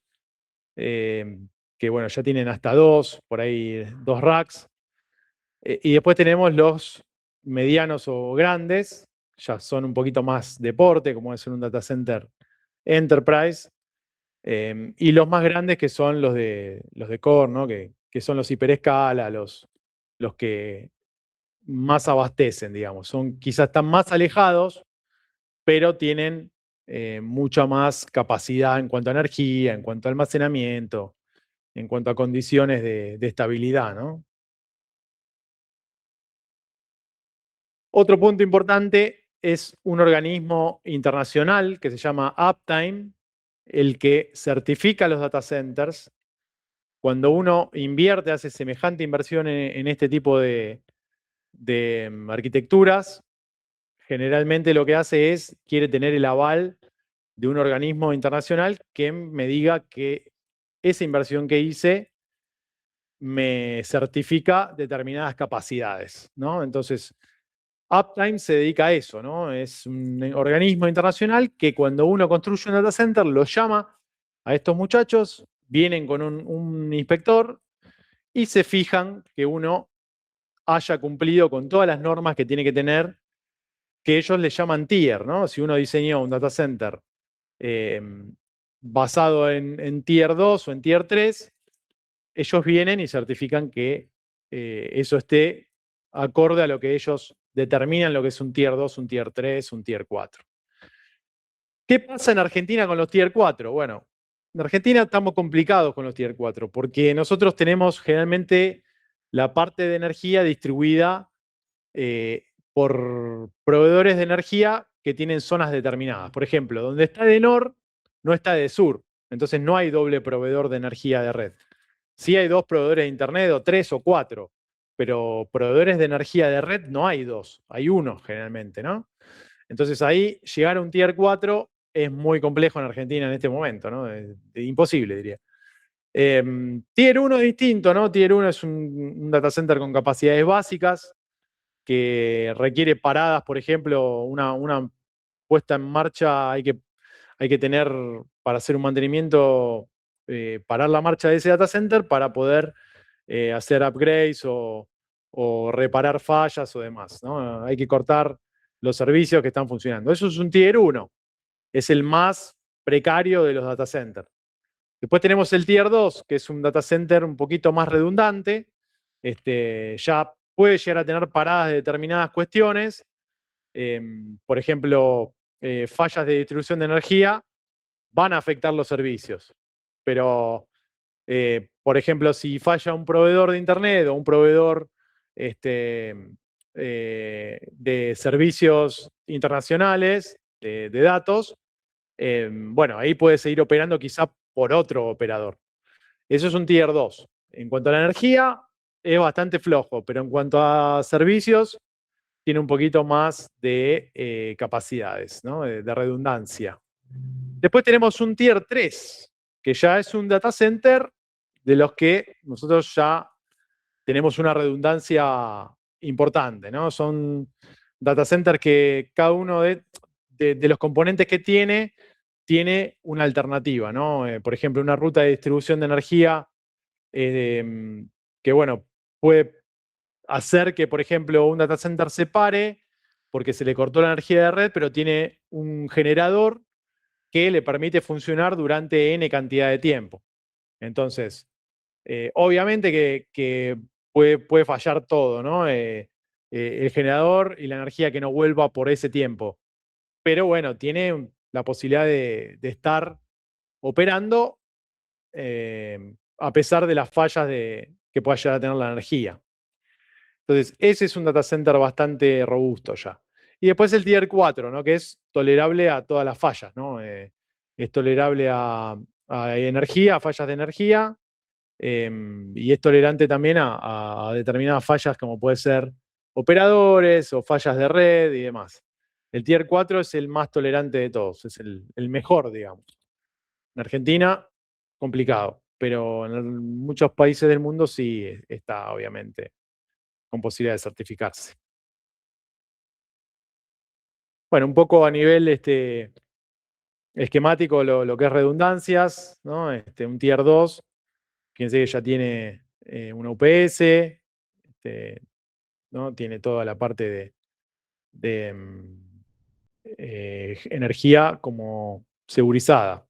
que bueno, ya tienen hasta 2, por ahí 2 racks. Y después tenemos los medianos o grandes, ya son un poquito más deporte, como es en un data center enterprise, y los más grandes que son los de core, ¿no? Que son los hiperescala, los que más abastecen, digamos. Quizás están más alejados, pero tienen mucha más capacidad en cuanto a energía, en cuanto a almacenamiento, en cuanto a condiciones de estabilidad, ¿no? Otro punto importante es un organismo internacional que se llama Uptime, el que certifica los data centers. Cuando uno invierte, hace semejante inversión en este tipo de arquitecturas, generalmente lo que hace es, quiere tener el aval de un organismo internacional que me diga que esa inversión que hice me certifica determinadas capacidades, ¿no? Entonces, Uptime se dedica a eso, ¿no? Es un organismo internacional que cuando uno construye un data center lo llama a estos muchachos, vienen con un inspector y se fijan que uno haya cumplido con todas las normas que tiene que tener, que ellos le llaman tier, ¿no? Si uno diseñó un data center basado en tier 2 o en tier 3, ellos vienen y certifican que eso esté acorde a lo que ellos determinan lo que es un tier 2, un tier 3, un tier 4. ¿Qué pasa en Argentina con los tier 4? Bueno, en Argentina estamos complicados con los tier 4 porque nosotros tenemos generalmente la parte de energía distribuida por proveedores de energía que tienen zonas determinadas. Por ejemplo, donde está Edenor, no está Edesur. Entonces no hay doble proveedor de energía de red. Sí hay 2 proveedores de internet, o 3 o 4, pero proveedores de energía de red no hay 2, hay 1 generalmente, ¿no? Entonces ahí llegar a un tier 4 es muy complejo en Argentina en este momento, ¿no? Imposible, diría. Tier 1 es distinto, ¿no? Tier 1 es un data center con capacidades básicas que requiere paradas, por ejemplo, una puesta en marcha hay que tener, para hacer un mantenimiento, parar la marcha de ese data center para poder hacer upgrades o reparar fallas o demás, ¿no? Hay que cortar los servicios que están funcionando. Eso es un tier 1, es el más precario de los data centers. Después tenemos el tier 2, que es un data center un poquito más redundante, ya puede llegar a tener paradas de determinadas cuestiones, por ejemplo, fallas de distribución de energía van a afectar los servicios, pero por ejemplo, si falla un proveedor de internet o un proveedor de servicios internacionales de datos, bueno, ahí puede seguir operando quizá por otro operador. Eso es un tier 2. En cuanto a la energía, es bastante flojo, pero en cuanto a servicios, tiene un poquito más de capacidades, ¿no? De redundancia. Después tenemos un tier 3, que ya es un data center de los que nosotros ya tenemos una redundancia importante, ¿no? Son data centers que cada uno de los componentes que tiene una alternativa, ¿no? Por ejemplo, una ruta de distribución de energía que, bueno, puede hacer que, por ejemplo, un data center se pare porque se le cortó la energía de red, pero tiene un generador que le permite funcionar durante N cantidad de tiempo. Entonces, obviamente que puede fallar todo, ¿no? El generador y la energía que no vuelva por ese tiempo. Pero bueno, tiene la posibilidad de estar operando a pesar de las fallas que pueda llegar a tener la energía. Entonces, ese es un data center bastante robusto ya. Y después el tier 4, ¿no? Que es tolerable a todas las fallas, ¿no? Es tolerable a energía, a fallas de energía, y es tolerante también a determinadas fallas como puede ser operadores o fallas de red y demás. El tier 4 es el más tolerante de todos, es el mejor, digamos. En Argentina, complicado, pero en muchos países del mundo sí está, obviamente, con posibilidad de certificarse. Bueno, un poco a nivel esquemático lo que es redundancias, ¿no? Un tier 2, fíjense que ya tiene una UPS, ¿no? Tiene toda la parte de energía como segurizada.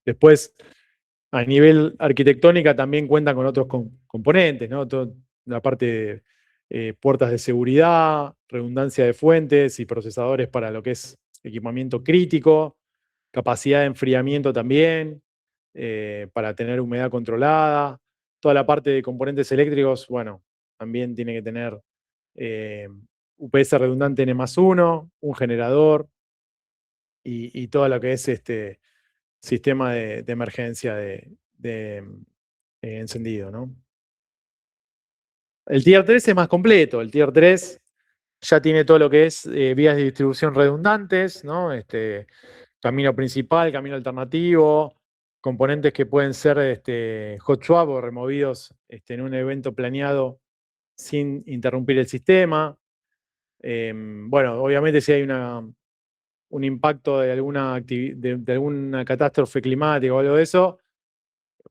Después, a nivel arquitectónica también cuentan con otros componentes, ¿no? La parte de puertas de seguridad, redundancia de fuentes y procesadores para lo que es equipamiento crítico, capacidad de enfriamiento también, para tener humedad controlada. Toda la parte de componentes eléctricos, bueno, también tiene que tener UPS redundante N+1, un generador y todo lo que es sistema de emergencia de encendido, ¿no? El tier 3 es más completo. El tier 3 ya tiene todo lo que es vías de distribución redundantes, ¿no? Camino principal, camino alternativo, componentes que pueden ser hot swap o removidos en un evento planeado sin interrumpir el sistema. Bueno, obviamente si hay un impacto de alguna catástrofe climática o algo de eso,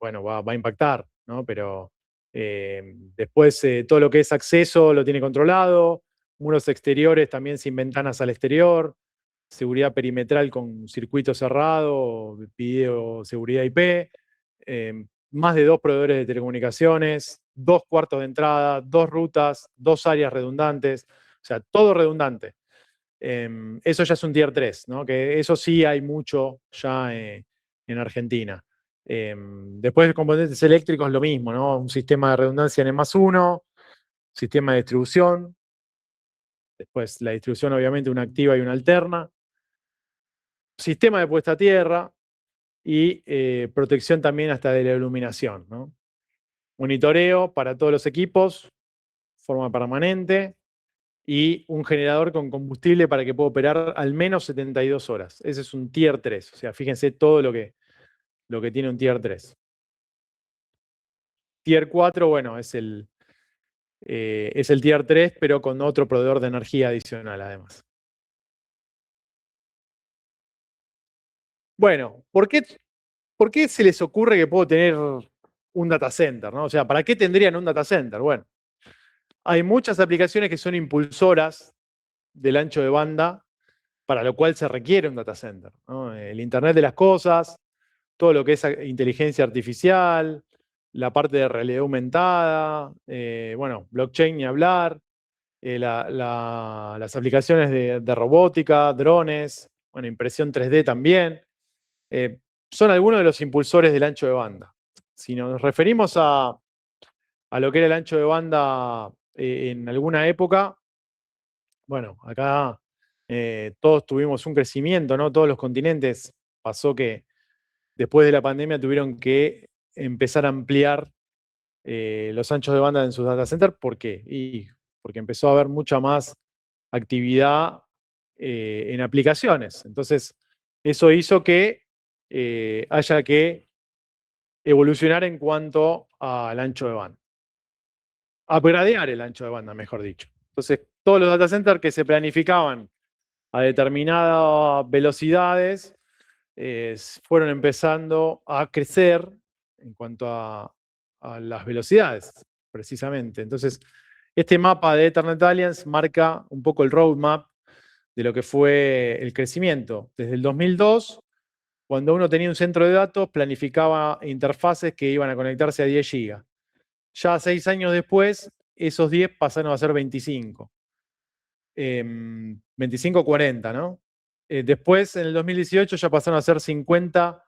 bueno, va a impactar, ¿no? Pero después todo lo que es acceso lo tiene controlado, muros exteriores también sin ventanas al exterior, seguridad perimetral con circuito cerrado, video seguridad IP, más de 2 proveedores de telecomunicaciones, 2 cuartos de entrada, 2 rutas, 2 áreas redundantes, o sea, todo redundante. Eso ya es un tier 3, ¿no? Que eso sí hay mucho ya en Argentina. Después de componentes eléctricos lo mismo, ¿no? Un sistema de redundancia N+1, sistema de distribución, Después la distribución, obviamente, una activa y una alterna. Sistema de puesta a tierra y protección también hasta de la iluminación, ¿no? Monitoreo para todos los equipos, forma permanente, y un generador con combustible para que pueda operar al menos 72 horas. Ese es un Tier 3. O sea, fíjense todo lo que tiene un Tier 3. Tier 4, bueno, es el Tier 3, pero con otro proveedor de energía adicional, además. Bueno, ¿por qué se les ocurre que puedo tener un data center, ¿no? O sea, ¿para qué tendrían un data center? Bueno, hay muchas aplicaciones que son impulsoras del ancho de banda, para lo cual se requiere un data center, ¿no? El Internet de las cosas, todo lo que es inteligencia artificial, la parte de realidad aumentada, bueno, blockchain ni hablar, las aplicaciones de robótica, drones, bueno, impresión 3D también, son algunos de los impulsores del ancho de banda. Si nos referimos a lo que era el ancho de banda en alguna época, bueno, acá todos tuvimos un crecimiento, ¿no? Todos los continentes pasó que después de la pandemia tuvieron que empezar a ampliar los anchos de banda en sus data centers. ¿Por qué? Y porque empezó a haber mucha más actividad en aplicaciones. Entonces, eso hizo que haya que evolucionar en cuanto al ancho de banda. Upgradear el ancho de banda, mejor dicho. Entonces, todos los data centers que se planificaban a determinadas velocidades fueron empezando a crecer en cuanto a las velocidades, precisamente. Entonces, este mapa de Ethernet Alliance marca un poco el roadmap de lo que fue el crecimiento. Desde el 2002, cuando uno tenía un centro de datos, planificaba interfaces que iban a conectarse a 10 GB. Ya 6 años después, esos 10 pasaron a ser 25. 25 40, ¿no? Después, en el 2018, ya pasaron a ser 50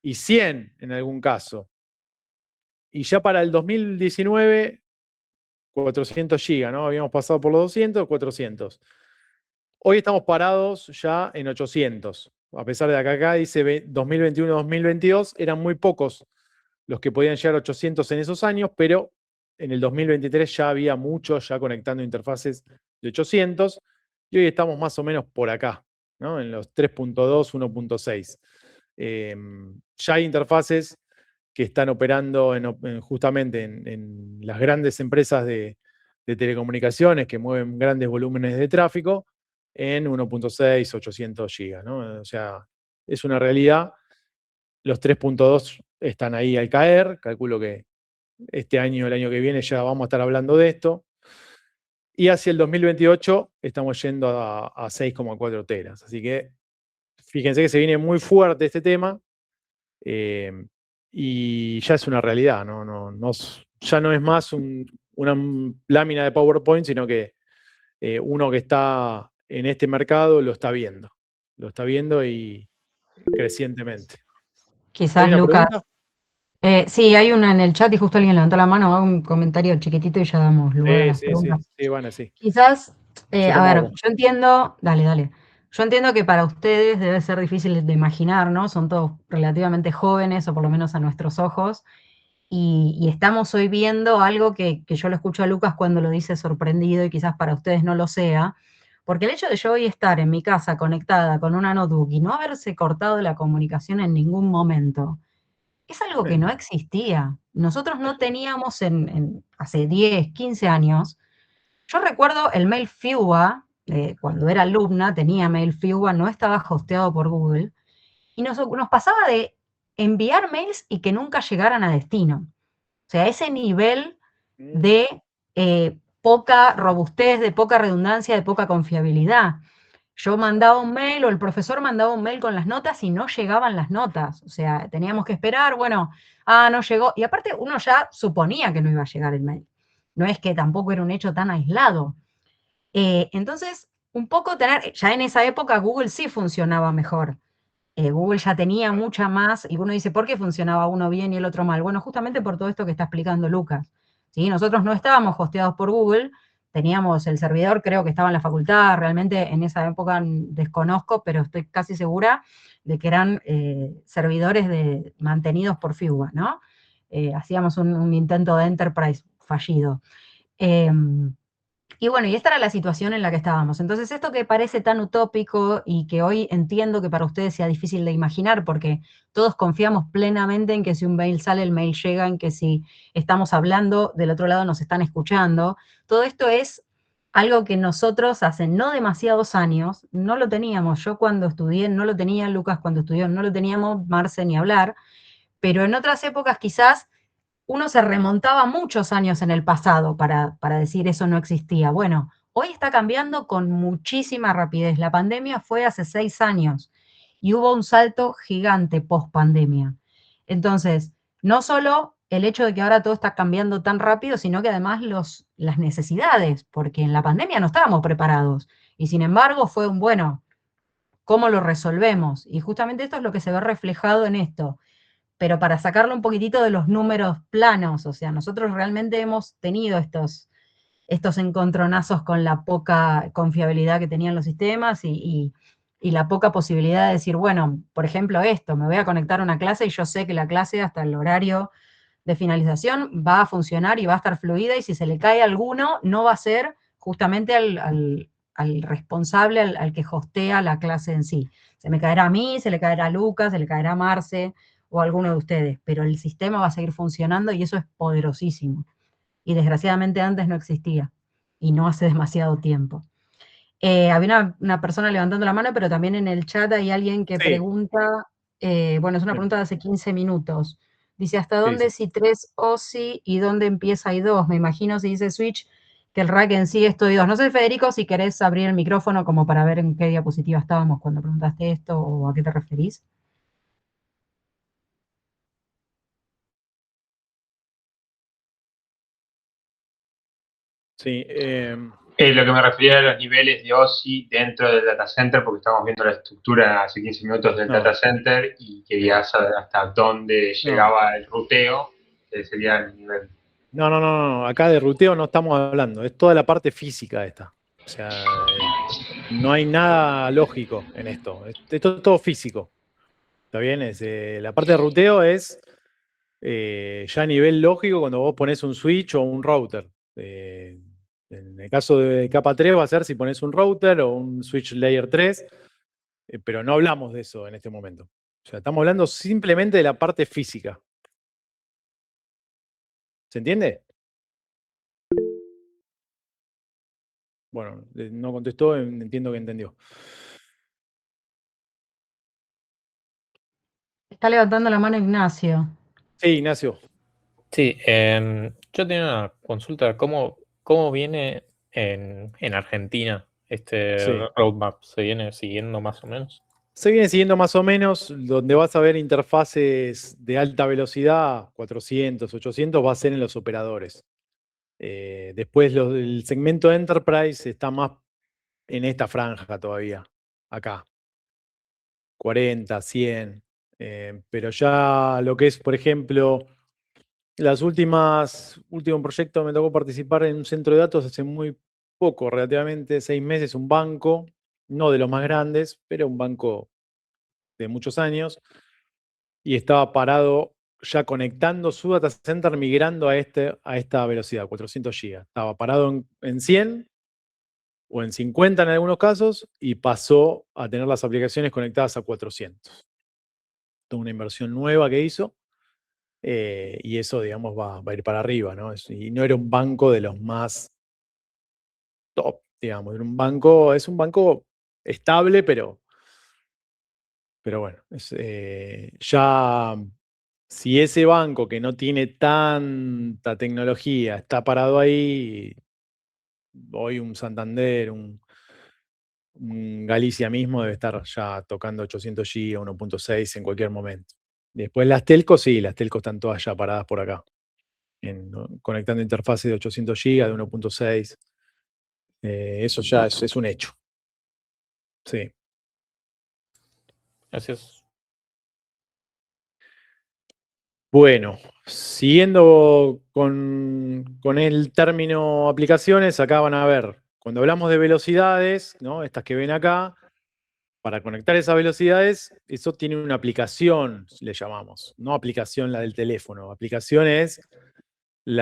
y 100 en algún caso. Y ya para el 2019, 400 GB, ¿no? Habíamos pasado por los 200, 400. Hoy estamos parados ya en 800. A pesar de que acá dice 2021-2022, eran muy pocos los que podían llegar a 800 en esos años, pero en el 2023 ya había muchos ya conectando interfaces de 800, y hoy estamos más o menos por acá, ¿no? En los 3.2, 1.6. Ya hay interfaces que están operando justamente en las grandes empresas de telecomunicaciones que mueven grandes volúmenes de tráfico en 1.6, 800 GB, ¿no? O sea, es una realidad. Los 3.2 están ahí al caer. Calculo que este año, el año que viene, ya vamos a estar hablando de esto. Y hacia el 2028 estamos yendo a 6,4 teras. Así que fíjense que se viene muy fuerte este tema. Y ya es una realidad, ya no es más una lámina de PowerPoint, sino que uno que está en este mercado lo está viendo. Lo está viendo y crecientemente. Quizás, ¿Hay una Lucas. pregunta? Sí, hay una en el chat y justo alguien levantó la mano, hago un comentario chiquitito y ya damos lugar a las Sí, preguntas. bueno, sí. Quizás, Yo a tomo ver, agua. yo entiendo, dale. Yo entiendo que para ustedes debe ser difícil de imaginar, ¿no? Son todos relativamente jóvenes, o por lo menos a nuestros ojos, y estamos hoy viendo algo que yo lo escucho a Lucas cuando lo dice sorprendido y quizás para ustedes no lo sea, porque el hecho de yo hoy estar en mi casa conectada con una notebook y no haberse cortado la comunicación en ningún momento, es algo que no existía. Nosotros no teníamos hace 10, 15 años. Yo recuerdo el mail FIUA, cuando era alumna tenía mail FIUA, no estaba hosteado por Google, y nos pasaba de enviar mails y que nunca llegaran a destino. O sea, ese nivel de poca robustez, de poca redundancia, de poca confiabilidad. Yo mandaba un mail o el profesor mandaba un mail con las notas y no llegaban las notas. O sea, teníamos que esperar, bueno, no llegó. Y aparte uno ya suponía que no iba a llegar el mail. No es que tampoco era un hecho tan aislado. Entonces, un poco ya en esa época Google sí funcionaba mejor. Google ya tenía mucha más, y uno dice, ¿por qué funcionaba uno bien y el otro mal? Bueno, justamente por todo esto que está explicando Lucas. ¿Sí? Nosotros no estábamos hosteados por Google, teníamos el servidor, creo que estaba en la facultad, realmente en esa época desconozco, pero estoy casi segura de que eran servidores mantenidos por FIUBA, ¿no? Hacíamos un intento de Enterprise fallido. Y bueno, y esta era la situación en la que estábamos. Entonces, esto que parece tan utópico y que hoy entiendo que para ustedes sea difícil de imaginar, porque todos confiamos plenamente en que si un mail sale, el mail llega, en que si estamos hablando, del otro lado nos están escuchando. Todo esto es algo que nosotros hace no demasiados años no lo teníamos. Yo cuando estudié no lo tenía, Lucas cuando estudió no lo teníamos, Marce ni hablar, pero en otras épocas quizás uno se remontaba muchos años en el pasado para decir eso no existía. Bueno, hoy está cambiando con muchísima rapidez. La pandemia fue hace 6 años y hubo un salto gigante post pandemia. Entonces, no solo el hecho de que ahora todo está cambiando tan rápido, sino que además las necesidades, porque en la pandemia no estábamos preparados. Y sin embargo fue bueno, ¿cómo lo resolvemos? Y justamente esto es lo que se ve reflejado en esto, pero para sacarlo un poquitito de los números planos, o sea, nosotros realmente hemos tenido estos encontronazos con la poca confiabilidad que tenían los sistemas y la poca posibilidad de decir, bueno, por ejemplo esto, me voy a conectar a una clase y yo sé que la clase hasta el horario de finalización va a funcionar y va a estar fluida, y si se le cae alguno, no va a ser justamente al responsable, al que hostea la clase en sí. Se me caerá a mí, se le caerá a Lucas, se le caerá a Marce o a alguno de ustedes, pero el sistema va a seguir funcionando y eso es poderosísimo. Y desgraciadamente antes no existía, y no hace demasiado tiempo. Había una persona levantando la mano, pero también en el chat hay alguien que Sí, pregunta, bueno, es una bien. pregunta de hace 15 minutos. Dice, ¿hasta ¿Qué dónde dice? si 3 OSI y dónde empieza I2? Me imagino si dice Switch, que el rack en sí es todo I2. No sé, Federico, si querés abrir el micrófono como para ver en qué diapositiva estábamos cuando preguntaste esto o a qué te referís. Sí, Lo que me refería a los niveles de OSI dentro del data center, porque estábamos viendo la estructura hace 15 minutos del No. data center y quería saber hasta dónde llegaba el ruteo, que sería el nivel. No. Acá de ruteo no estamos hablando. Es toda la parte física esta. O sea, no hay nada lógico en esto. Esto es todo físico. ¿Está bien? La parte de ruteo es ya a nivel lógico cuando vos pones un switch o un router. En el caso de capa 3 va a ser si pones un router o un switch layer 3, pero no hablamos de eso en este momento. O sea, estamos hablando simplemente de la parte física. ¿Se entiende? Bueno, no contestó, entiendo que entendió. Está levantando la mano Ignacio. Sí, Ignacio. Sí, yo tenía una consulta. ¿Cómo viene en Argentina este Sí. roadmap? ¿Se viene siguiendo más o menos? Se viene siguiendo más o menos, donde vas a ver interfaces de alta velocidad, 400, 800, va a ser en los operadores. Después el segmento Enterprise está más en esta franja todavía, acá. 40, 100. Pero ya lo que es, por ejemplo, último proyecto me tocó participar en un centro de datos hace muy poco, relativamente 6 meses, un banco, no de los más grandes, pero un banco de muchos años, y estaba parado ya conectando su data center, migrando a esta velocidad, 400 GB. Estaba parado en 100 o en 50 en algunos casos, y pasó a tener las aplicaciones conectadas a 400. Toda una inversión nueva que hizo, y eso, digamos, va a ir para arriba, ¿no? Y no era un banco de los más top, digamos, es un banco estable, pero bueno, ya si ese banco que no tiene tanta tecnología está parado ahí, hoy un Santander, un Galicia mismo debe estar ya tocando 800 GB o 1.6 en cualquier momento. Después las telcos, sí, las telcos están todas ya paradas por acá, conectando interfaces de 800 GB, de 1.6. Eso ya es un hecho. Sí. Gracias. Bueno, siguiendo con el término aplicaciones, acá van a ver, cuando hablamos de velocidades, ¿no? Estas que ven acá, para conectar esas velocidades, eso tiene una aplicación, le llamamos, no aplicación la del teléfono, aplicación es el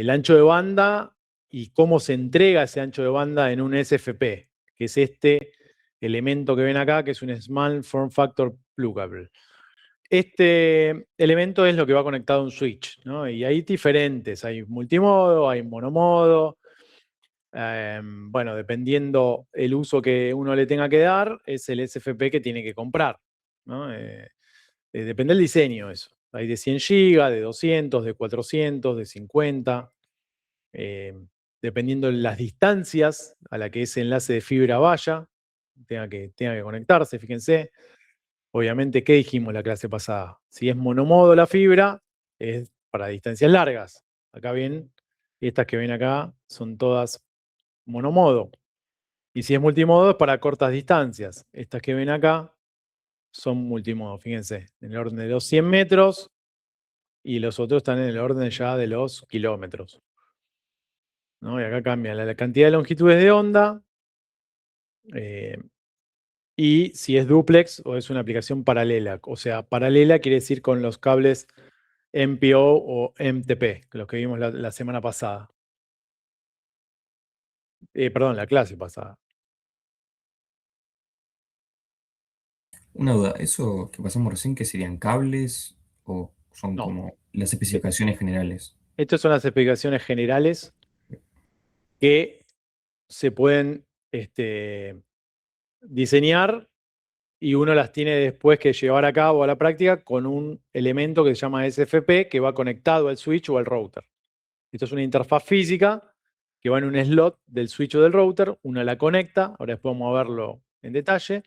ancho de banda y cómo se entrega ese ancho de banda en un SFP, que es este elemento que ven acá, que es un Small Form Factor Pluggable. Este elemento es lo que va conectado a un switch, ¿no? Y hay diferentes, hay multimodo, hay monomodo. Bueno, dependiendo el uso que uno le tenga que dar, es el SFP que tiene que comprar, ¿no? Depende del diseño eso. Hay de 100 GB, de 200, de 400, de 50. Dependiendo de las distancias a la que ese enlace de fibra vaya, tenga que conectarse, fíjense. Obviamente, ¿qué dijimos la clase pasada? Si es monomodo la fibra, es para distancias largas. Acá ven, estas que ven acá son todas monomodo. Y si es multimodo es para cortas distancias. Estas que ven acá son multimodo, fíjense, en el orden de los 100 metros y los otros están en el orden ya de los kilómetros, ¿no? Y acá cambia la cantidad de longitudes de onda y si es duplex o es una aplicación paralela. O sea, paralela quiere decir con los cables MPO o MTP, los que vimos la semana pasada. Perdón, la clase pasada. Una duda, ¿eso que pasamos recién, que serían cables o son No. como las especificaciones generales? Estas son las especificaciones generales que se pueden diseñar y uno las tiene después que llevar a cabo a la práctica con un elemento que se llama SFP que va conectado al switch o al router. Esto es una interfaz física que va en un slot del switch o del router, uno la conecta, ahora después vamos a verlo en detalle.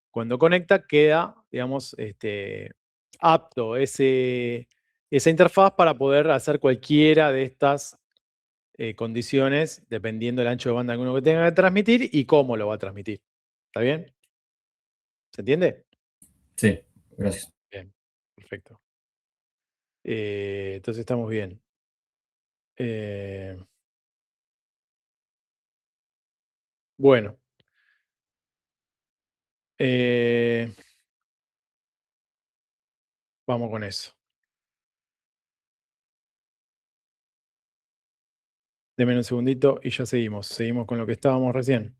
Cuando conecta queda, digamos, apto esa interfaz para poder hacer cualquiera de estas condiciones dependiendo del ancho de banda que uno tenga que transmitir y cómo lo va a transmitir. ¿Está bien? ¿Se entiende? Sí, gracias. Bien, perfecto. Entonces estamos bien. Bueno. Vamos con eso. Deme un segundito y ya seguimos. Seguimos con lo que estábamos recién.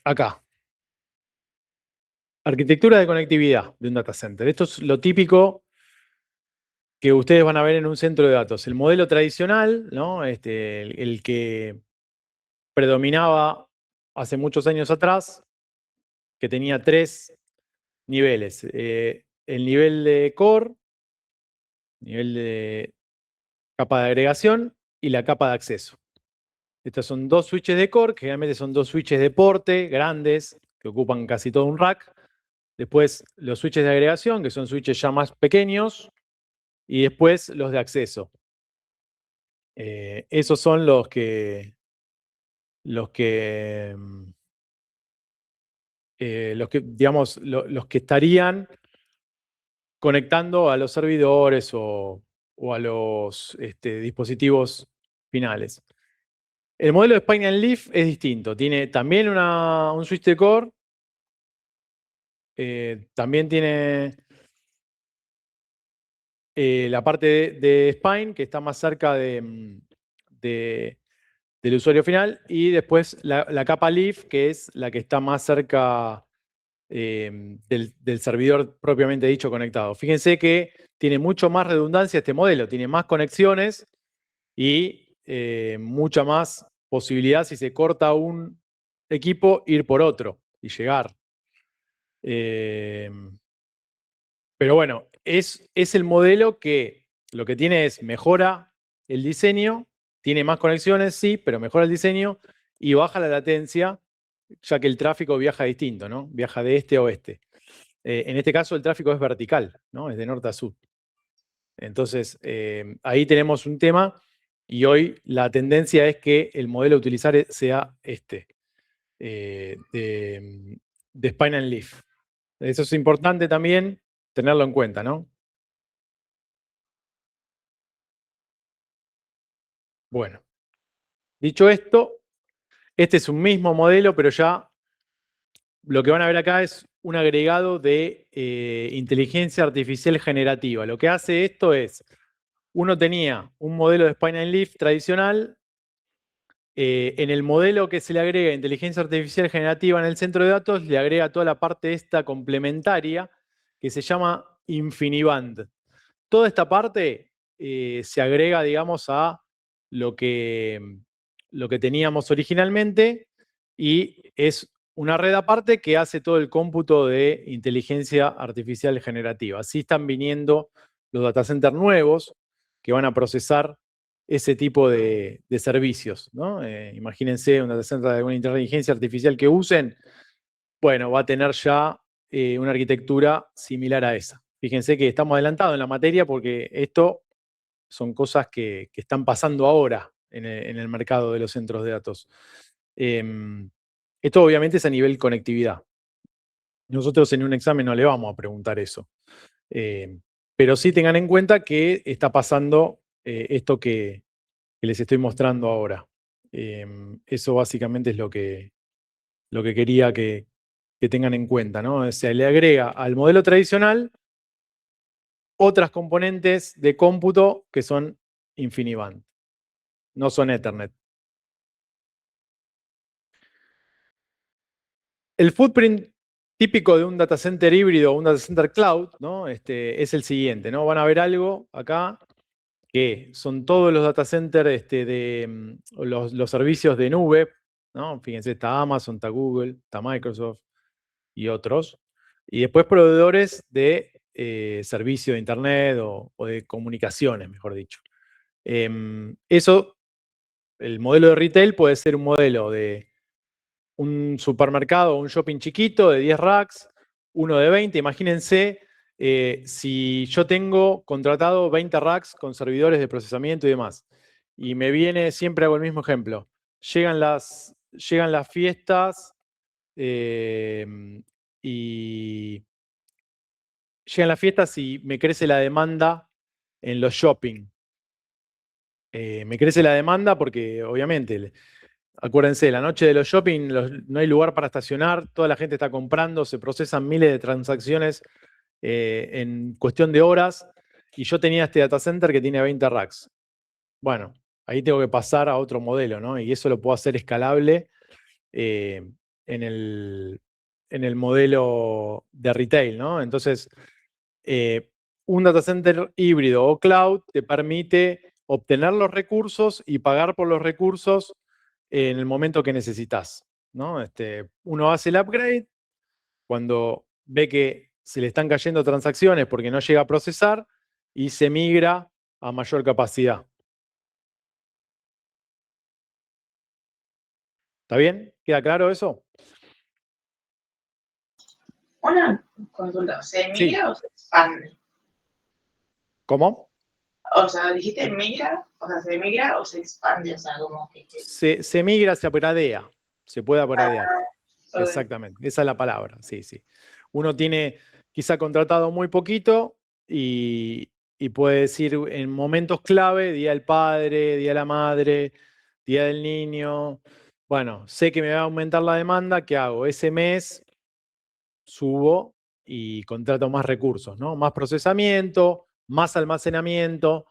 Acá. Arquitectura de conectividad de un data center. Esto es lo típico que ustedes van a ver en un centro de datos. El modelo tradicional, ¿no? El que predominaba hace muchos años atrás, que tenía 3 niveles. El nivel de core, nivel de capa de agregación y la capa de acceso. Estos son 2 switches de core, que generalmente son 2 switches de porte grandes, que ocupan casi todo un rack. Después los switches de agregación, que son switches ya más pequeños. Y después los de acceso. Esos son los que digamos, los que estarían conectando a los servidores o a los dispositivos finales. El modelo de Spine and Leaf es distinto. Tiene también un switch de core. También tiene la parte de Spine, que está más cerca del usuario final. Y después la capa Leaf, que es la que está más cerca del servidor propiamente dicho conectado. Fíjense que tiene mucho más redundancia este modelo. Tiene más conexiones y mucha más posibilidad, si se corta un equipo, ir por otro y llegar. Pero bueno, es el modelo que lo que tiene es mejora el diseño, tiene más conexiones, sí, pero mejora el diseño y baja la latencia, ya que el tráfico viaja distinto, ¿no? Viaja de este a oeste. En este caso el tráfico es vertical, ¿no? Es de norte a sur. Entonces, ahí tenemos un tema Y hoy la tendencia es que el modelo a utilizar sea este, de Spine and Leaf. Eso es importante también tenerlo en cuenta, ¿no? Bueno, dicho esto, este es un mismo modelo, pero ya lo que van a ver acá es un agregado de inteligencia artificial generativa. Lo que hace esto es, uno tenía un modelo de Spine and Leaf tradicional. En el modelo que se le agrega inteligencia artificial generativa en el centro de datos, le agrega toda la parte esta complementaria que se llama InfiniBand. Toda esta parte se agrega, digamos, a lo que teníamos originalmente y es una red aparte que hace todo el cómputo de inteligencia artificial generativa. Así están viniendo los datacenters nuevos que van a procesar ese tipo de servicios, ¿no? Imagínense un datacenter de alguna inteligencia artificial que usen, bueno, va a tener ya una arquitectura similar a esa. Fíjense que estamos adelantados en la materia porque esto son cosas que están pasando ahora en el mercado de los centros de datos. Esto obviamente es a nivel conectividad. Nosotros en un examen no le vamos a preguntar eso. Pero sí tengan en cuenta que está pasando esto que les estoy mostrando ahora. Eso básicamente es lo que quería que tengan en cuenta, ¿no? O sea, le agrega al modelo tradicional otras componentes de cómputo que son InfiniBand, no son Ethernet. El footprint típico de un data center híbrido o un data center cloud, ¿no? Es el siguiente, ¿no? Van a ver algo acá que son todos los data centers los servicios de nube, ¿no? Fíjense, está Amazon, está Google, está Microsoft y otros. Y después proveedores de servicio de Internet o de comunicaciones, mejor dicho. Eso, el modelo de retail puede ser un modelo de un supermercado o un shopping chiquito de 10 racks, uno de 20. Imagínense si yo tengo contratado 20 racks con servidores de procesamiento y demás. Y me viene, siempre hago el mismo ejemplo. Llegan las fiestas y me crece la demanda en los shopping. Me crece la demanda porque, obviamente, acuérdense, la noche de los shopping no hay lugar para estacionar, toda la gente está comprando, se procesan miles de transacciones en cuestión de horas, y yo tenía este data center que tiene 20 racks. Bueno, ahí tengo que pasar a otro modelo, ¿no? Y eso lo puedo hacer escalable en el modelo de retail, ¿no? Entonces, un data center híbrido o cloud te permite obtener los recursos y pagar por los recursos en el momento que necesitas, ¿no? Uno hace el upgrade cuando ve que se le están cayendo transacciones porque no llega a procesar y se migra a mayor capacidad. ¿Está bien? ¿Queda claro eso? Una consulta, ¿se Sí. migra o se expande? ¿Cómo? O sea, dijiste migra, o sea, ¿se migra o se expande? O sea, como que... Se migra, se upgradea. Se puede upgradear. Ok. Exactamente, esa es la palabra, sí, sí. Uno tiene quizá contratado muy poquito y puede decir en momentos clave, Día del Padre, Día de la Madre, Día del Niño. Bueno, sé que me va a aumentar la demanda, ¿qué hago? Ese mes subo y contrato más recursos, ¿no? Más procesamiento, más almacenamiento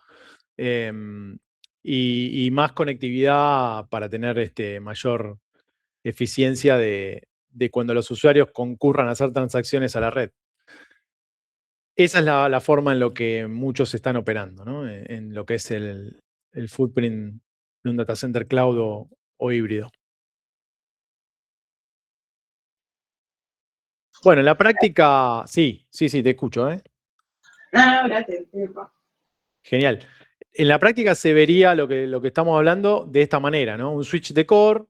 y más conectividad para tener mayor eficiencia de cuando los usuarios concurran a hacer transacciones a la red. Esa es la forma en lo que muchos están operando, ¿no? En lo que es el footprint de un data center cloud o híbrido. Bueno, en la práctica, sí, te escucho, ¿eh? No, gracias. Genial. En la práctica se vería lo que estamos hablando de esta manera, ¿no? Un switch de core,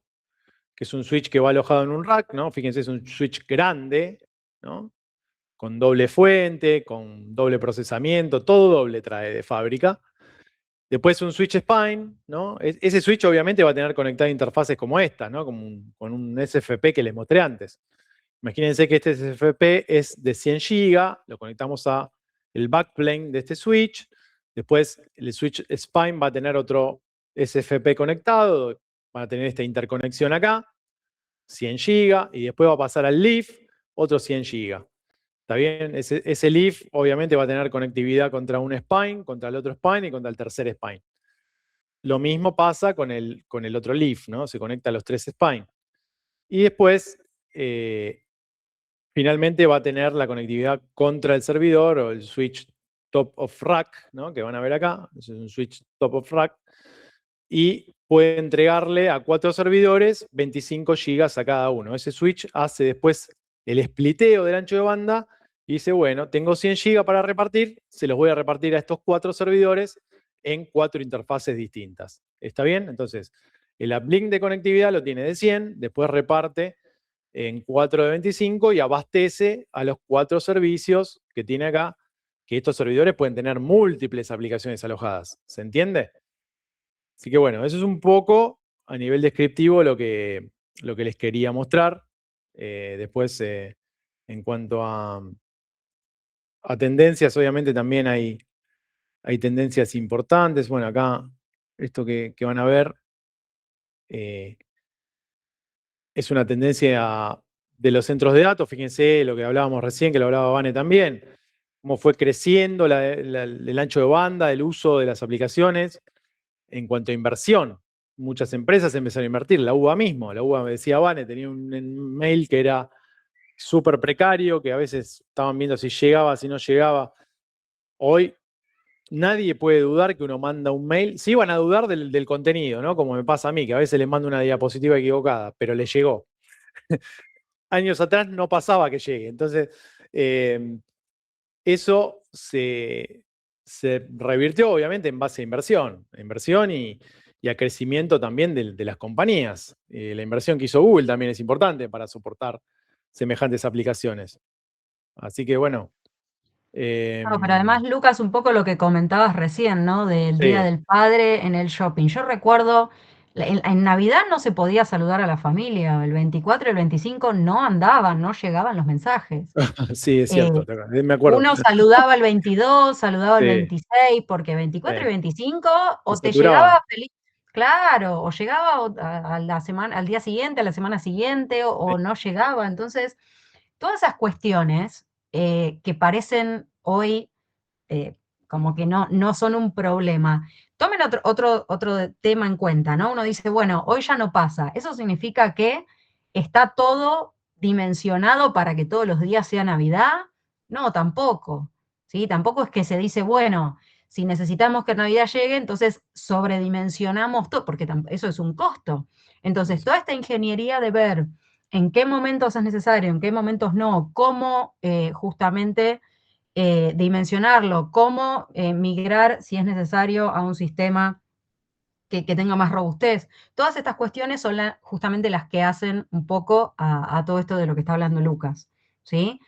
que es un switch que va alojado en un rack, ¿no? Fíjense, es un switch grande, ¿no? Con doble fuente, con doble procesamiento, todo doble trae de fábrica. Después un switch spine, ¿no? Ese switch obviamente va a tener conectadas interfaces como esta, ¿no? Con un SFP que les mostré antes. Imagínense que este SFP es de 100 GB, lo conectamos a el backplane de este switch. Después el switch spine va a tener otro SFP conectado, van a tener esta interconexión acá, 100 GB, y después va a pasar al leaf, otro 100 GB. ¿Está bien? Ese leaf obviamente va a tener conectividad contra un spine, contra el otro spine y contra el tercer spine. Lo mismo pasa con el otro leaf, ¿no? Se conecta a los 3 spines. Y después, finalmente va a tener la conectividad contra el servidor o el switch top of rack, ¿no? Que van a ver acá. Ese es un switch top of rack. Y puede entregarle a 4 servidores 25 GB a cada uno. Ese switch hace después el spliteo del ancho de banda y dice, bueno, tengo 100 GB para repartir, se los voy a repartir a estos 4 servidores en 4 interfaces distintas. ¿Está bien? Entonces, el uplink de conectividad lo tiene de 100, después reparte en 4 de 25 y abastece a los 4 servicios que tiene acá, que estos servidores pueden tener múltiples aplicaciones alojadas. ¿Se entiende? Así que bueno, eso es un poco a nivel descriptivo lo que les quería mostrar. Después, en cuanto a tendencias, obviamente también hay tendencias importantes. Bueno, acá, esto que van a ver es una tendencia de los centros de datos. Fíjense lo que hablábamos recién, que lo hablaba Vane también, cómo fue creciendo el ancho de banda, el uso de las aplicaciones. En cuanto a inversión, muchas empresas empezaron a invertir. La UBA mismo, la UBA, me decía Vane, tenía un mail que era súper precario, que a veces estaban viendo si llegaba, si no llegaba. Hoy nadie puede dudar que uno manda un mail. Sí van a dudar del contenido, ¿no? Como me pasa a mí, que a veces les mando una diapositiva equivocada, pero le llegó. Años atrás no pasaba que llegue. Entonces, eso se revirtió obviamente en base a inversión y a crecimiento también de las compañías. La inversión que hizo Google también es importante para soportar semejantes aplicaciones. Así que bueno. Claro, pero además, Lucas, un poco lo que comentabas recién, ¿no? Del Día Sí. del Padre en el shopping. Yo recuerdo, en Navidad no se podía saludar a la familia, el 24 y el 25 no andaban, no llegaban los mensajes. Sí, es cierto, me acuerdo. Uno saludaba el 22, saludaba el Sí. 26, porque 24 y Sí. 25 o Se te saturaban. llegaba feliz, claro, o llegaba a la semana, al día siguiente, a la semana siguiente, o no llegaba. Entonces, todas esas cuestiones que parecen hoy como que no son un problema. Tomen otro tema en cuenta, ¿no? Uno dice, bueno, hoy ya no pasa. ¿Eso significa que está todo dimensionado para que todos los días sea Navidad? No, tampoco. ¿Sí? Tampoco es que se dice, bueno, si necesitamos que Navidad llegue, entonces sobredimensionamos todo, porque eso es un costo. Entonces, toda esta ingeniería de ver en qué momentos es necesario, en qué momentos no, cómo justamente dimensionarlo, cómo migrar, si es necesario, a un sistema que tenga más robustez. Todas estas cuestiones son justamente las que hacen un poco a todo esto de lo que está hablando Lucas, ¿sí?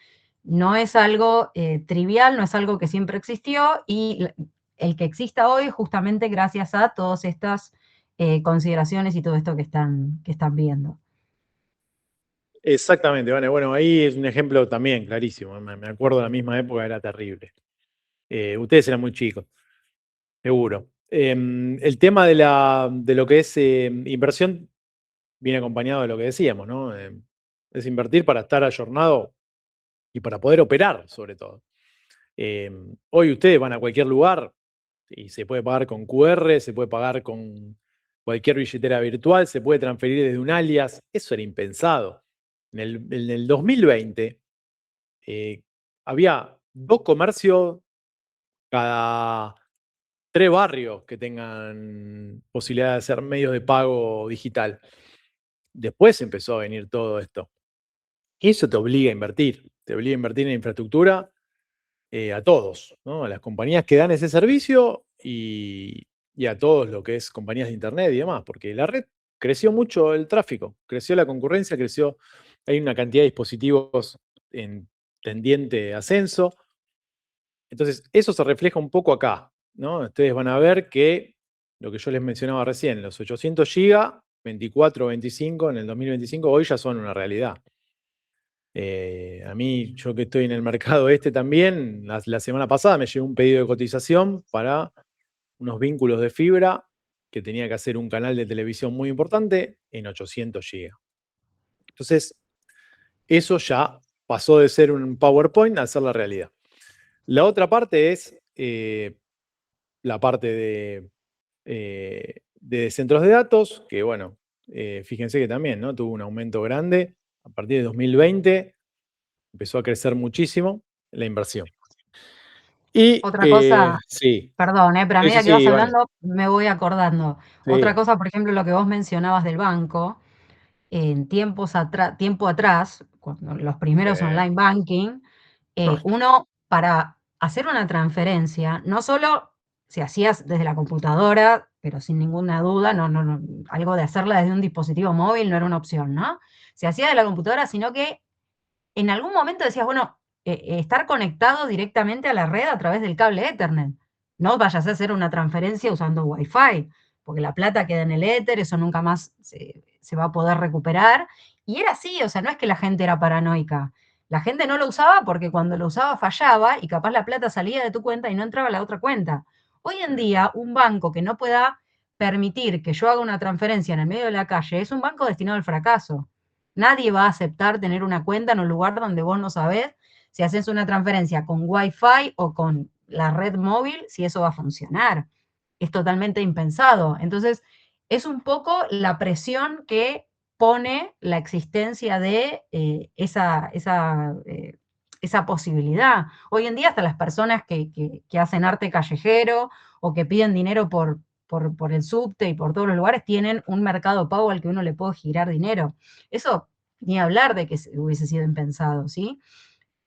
No es algo trivial, no es algo que siempre existió, y el que exista hoy justamente gracias a todas estas consideraciones y todo esto que están viendo. Exactamente, Vane. Bueno, ahí es un ejemplo también clarísimo. Me acuerdo de la misma época, era terrible. Ustedes eran muy chicos, seguro. El tema de lo que es inversión viene acompañado de lo que decíamos, ¿no? Es invertir para estar ayornado y para poder operar, sobre todo. Hoy ustedes van a cualquier lugar y se puede pagar con QR, se puede pagar con cualquier billetera virtual, se puede transferir desde un alias. Eso era impensado. En el 2020 había 2 comercios cada 3 barrios que tengan posibilidad de hacer medios de pago digital. Después empezó a venir todo esto. Y eso te obliga a invertir. Te obliga a invertir en infraestructura a todos, ¿no? A las compañías que dan ese servicio y a todos lo que es compañías de internet y demás, porque la red creció mucho el tráfico, creció la concurrencia, hay una cantidad de dispositivos en tendiente ascenso. Entonces, eso se refleja un poco acá. ¿no? Ustedes van a ver que lo que yo les mencionaba recién, los 800 GB, 24 o 25 en el 2025, hoy ya son una realidad. A mí, yo que estoy en el mercado también, la semana pasada me llegó un pedido de cotización para unos vínculos de fibra que tenía que hacer un canal de televisión muy importante en 800 GB. Entonces, eso ya pasó de ser un PowerPoint a ser la realidad. La otra parte es la parte de centros de datos, que bueno, fíjense que también, ¿no? Tuvo un aumento grande. A partir de 2020 empezó a crecer muchísimo la inversión. Y Otra cosa, sí, perdón, pero a sí, sí, medida que vas sí, vale. hablando me voy acordando. Otra Sí, cosa, por ejemplo, lo que vos mencionabas del banco, en tiempo atrás, cuando los primeros sí. online banking, uno para hacer una transferencia, no solo si hacías desde la computadora, pero sin ninguna duda, algo de hacerla desde un dispositivo móvil no era una opción, ¿no? Se hacía de la computadora, sino que en algún momento decías, bueno, estar conectado directamente a la red a través del cable Ethernet. No vayas a hacer una transferencia usando Wi-Fi, porque la plata queda en el éter, eso nunca más se va a poder recuperar. Y era así, o sea, no es que la gente era paranoica. La gente no lo usaba porque cuando lo usaba fallaba y capaz la plata salía de tu cuenta y no entraba a la otra cuenta. Hoy en día, un banco que no pueda permitir que yo haga una transferencia en el medio de la calle es un banco destinado al fracaso. Nadie va a aceptar tener una cuenta en un lugar donde vos no sabés si haces una transferencia con Wi-Fi o con la red móvil, si eso va a funcionar. Es totalmente impensado. Entonces, es un poco la presión que pone la existencia de esa posibilidad. Hoy en día hasta las personas que hacen arte callejero o que piden dinero por el subte y por todos los lugares tienen un mercado pago al que uno le puede girar dinero. Eso ni hablar de que hubiese sido impensado, ¿sí?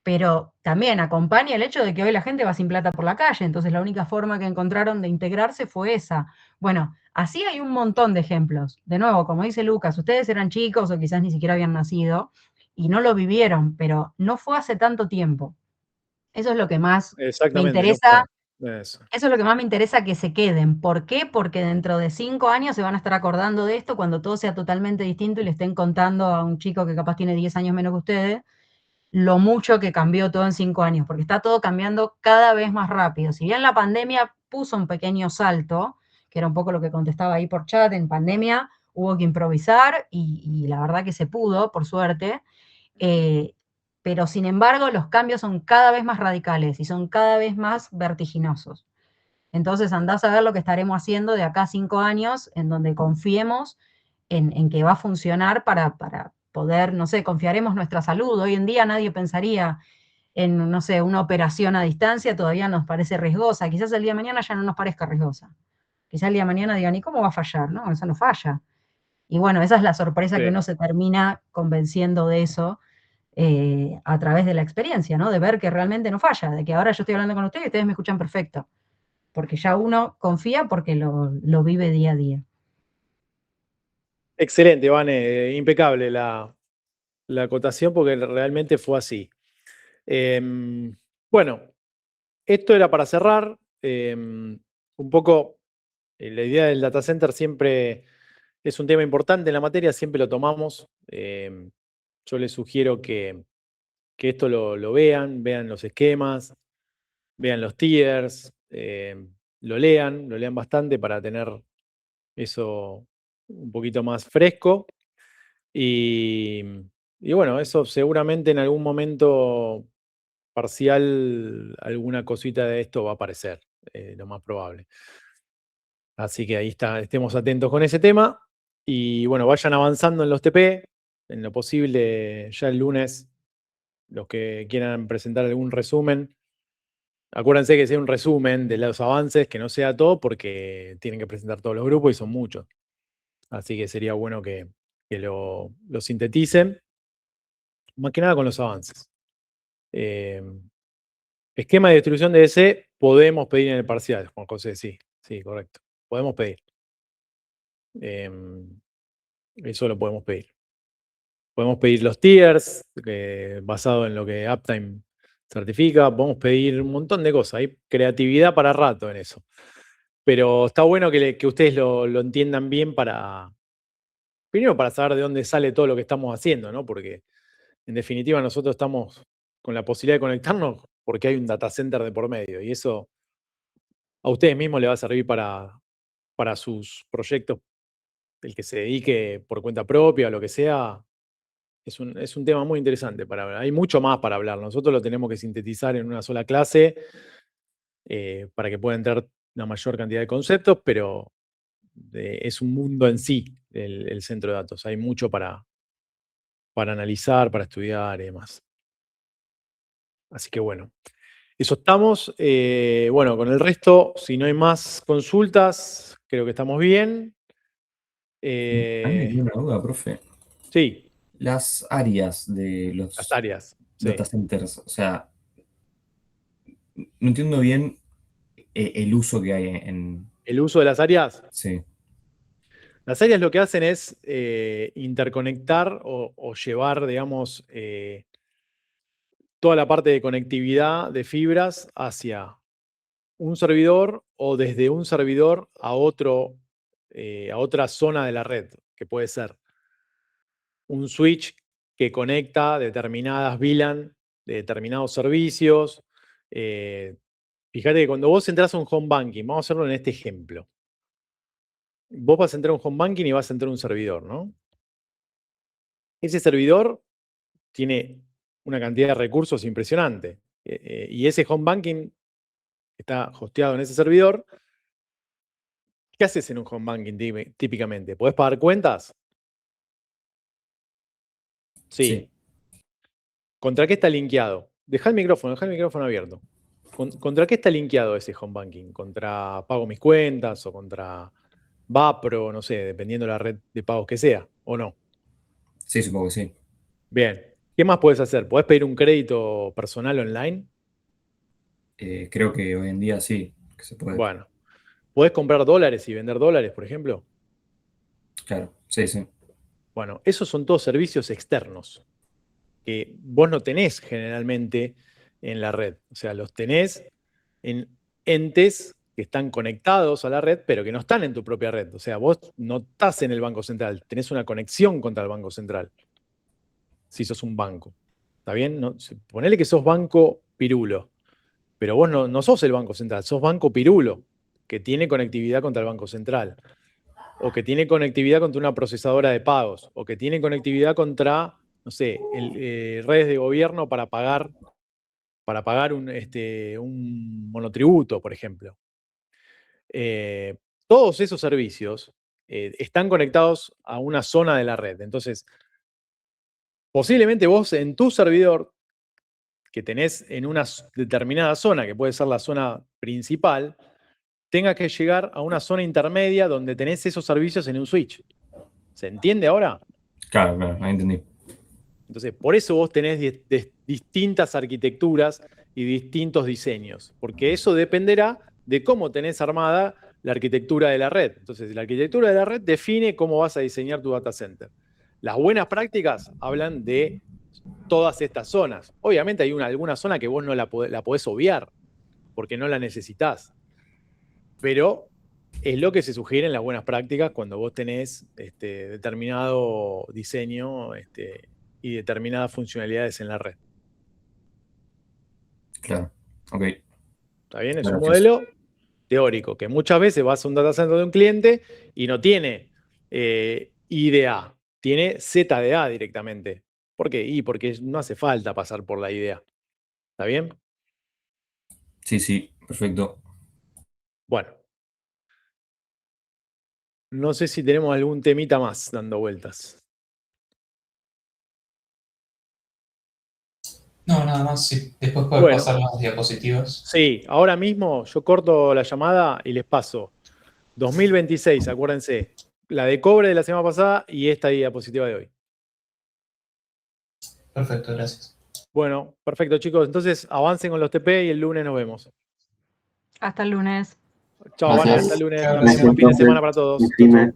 Pero también acompaña el hecho de que hoy la gente va sin plata por la calle, entonces la única forma que encontraron de integrarse fue esa. Bueno, así hay un montón de ejemplos. De nuevo, como dice Lucas, ustedes eran chicos o quizás ni siquiera habían nacido y no lo vivieron, pero no fue hace tanto tiempo. Eso es lo que más me Exactamente, no interesa. fue. Eso. Eso es lo que más me interesa que se queden. ¿Por qué? Porque dentro de 5 años se van a estar acordando de esto cuando todo sea totalmente distinto y le estén contando a un chico que capaz tiene 10 años menos que ustedes lo mucho que cambió todo en 5 años, porque está todo cambiando cada vez más rápido. Si bien la pandemia puso un pequeño salto, que era un poco lo que contestaba ahí por chat, en pandemia hubo que improvisar y la verdad que se pudo, por suerte, pero sin embargo los cambios son cada vez más radicales y son cada vez más vertiginosos. Entonces andás a ver lo que estaremos haciendo de acá a 5 años, en donde confiemos en que va a funcionar para poder, no sé, confiaremos nuestra salud. Hoy en día nadie pensaría en, no sé, una operación a distancia, todavía nos parece riesgosa. Quizás el día de mañana ya no nos parezca riesgosa. Quizás el día de mañana digan, ¿y cómo va a fallar? No, eso no falla. Y bueno, esa es la sorpresa que Sí. uno se termina convenciendo de eso a través de la experiencia, ¿no? De ver que realmente no falla, de que ahora yo estoy hablando con ustedes y ustedes me escuchan perfecto porque ya uno confía porque lo vive día a día. Excelente, Vane, impecable la acotación porque realmente fue así. Bueno, esto era para cerrar. Un poco la idea del data center siempre es un tema importante en la materia, siempre lo tomamos. Yo les sugiero que esto lo vean los esquemas, vean los tiers, lo lean bastante para tener eso un poquito más fresco. Y bueno, eso seguramente en algún momento parcial, alguna cosita de esto va a aparecer, lo más probable. Así que ahí está, estemos atentos con ese tema. Y bueno, vayan avanzando en los TP, en lo posible ya el lunes, los que quieran presentar algún resumen. Acuérdense que sea un resumen de los avances, que no sea todo, porque tienen que presentar todos los grupos y son muchos. Así que sería bueno que lo sinteticen, más que nada con los avances. Esquema de distribución de DC podemos pedir en el parcial, Juan José, sí, correcto. Podemos pedir. Eso lo podemos pedir. Podemos pedir los tiers, basado en lo que Uptime certifica, podemos pedir un montón de cosas. Hay creatividad para rato en eso. Pero está bueno que ustedes lo entiendan bien primero para saber de dónde sale todo lo que estamos haciendo, ¿no? Porque en definitiva nosotros estamos con la posibilidad de conectarnos porque hay un data center de por medio y eso a ustedes mismos les va a servir para sus proyectos, el que se dedique por cuenta propia o lo que sea. Es un tema muy interesante para hablar. Hay mucho más para hablar. Nosotros lo tenemos que sintetizar en una sola clase para que pueda entrar una mayor cantidad de conceptos, pero es un mundo en sí el centro de datos. Hay mucho para analizar, para estudiar y demás. Así que bueno, eso estamos. Bueno, con el resto, si no hay más consultas, creo que estamos bien. A mí me queda una duda, profe. Sí. Las áreas de los Las áreas. Sí. data centers, o sea, no entiendo bien el uso que hay en... ¿El uso de las áreas? Sí. Las áreas lo que hacen es interconectar o llevar, digamos, toda la parte de conectividad de fibras hacia un servidor o desde un servidor a otra zona de la red, que puede ser un switch que conecta determinadas VLAN de determinados servicios. Fíjate que cuando vos entras a un home banking, vamos a hacerlo en este ejemplo. Vos vas a entrar a un home banking y vas a entrar a un servidor, ¿no? Ese servidor tiene una cantidad de recursos impresionante. Y ese home banking está hosteado en ese servidor. ¿Qué haces en un home banking típicamente? ¿Podés pagar cuentas? Sí. ¿Contra qué está linkeado? Deja el micrófono abierto. ¿Contra qué está linkeado ese home banking? ¿Contra pago mis cuentas o contra Vapro? No sé, dependiendo de la red de pagos que sea, ¿o no? Sí, supongo que sí. Bien. ¿Qué más puedes hacer? ¿Podés pedir un crédito personal online? Creo que hoy en día sí, que se puede. Bueno. ¿Podés comprar dólares y vender dólares, por ejemplo? Claro, sí, sí. Bueno, esos son todos servicios externos que vos no tenés generalmente en la red. O sea, los tenés en entes que están conectados a la red, pero que no están en tu propia red. O sea, vos no estás en el Banco Central, tenés una conexión contra el Banco Central. Si sos un banco. ¿Está bien? No, ponele que sos Banco Pirulo, pero vos no sos el Banco Central, sos Banco Pirulo, que tiene conectividad contra el Banco Central, o que tiene conectividad contra una procesadora de pagos, o que tiene conectividad contra, no sé, redes de gobierno para pagar un monotributo, por ejemplo. Todos esos servicios están conectados a una zona de la red. Entonces, posiblemente vos en tu servidor, que tenés en una determinada zona, que puede ser la zona principal, tenga que llegar a una zona intermedia donde tenés esos servicios en un switch. ¿Se entiende ahora? Claro, ahí entendí. Entonces, por eso vos tenés distintas arquitecturas y distintos diseños, porque eso dependerá de cómo tenés armada la arquitectura de la red. Entonces, la arquitectura de la red define cómo vas a diseñar tu data center. Las buenas prácticas hablan de todas estas zonas. Obviamente hay alguna zona que vos no la podés obviar, porque no la necesitás. Pero es lo que se sugiere en las buenas prácticas cuando vos tenés determinado diseño y determinadas funcionalidades en la red. Claro, ok. ¿Está bien? Es Claro, un modelo teórico, que muchas veces vas a un data center de un cliente y no tiene IDA, tiene ZDA directamente. ¿Por qué? Porque no hace falta pasar por la IDA. ¿Está bien? Sí, perfecto. Bueno. No sé si tenemos algún temita más dando vueltas. No, nada más. Sí. Después puedes pasar las diapositivas. Sí, ahora mismo yo corto la llamada y les paso 2026, acuérdense, la de cobre de la semana pasada y esta diapositiva de hoy. Perfecto, gracias. Bueno, perfecto, chicos. Entonces avancen con los TP y el lunes nos vemos. Hasta el lunes. Chao, Vane, hasta el lunes. Buen fin de semana para todos. Chao, chao.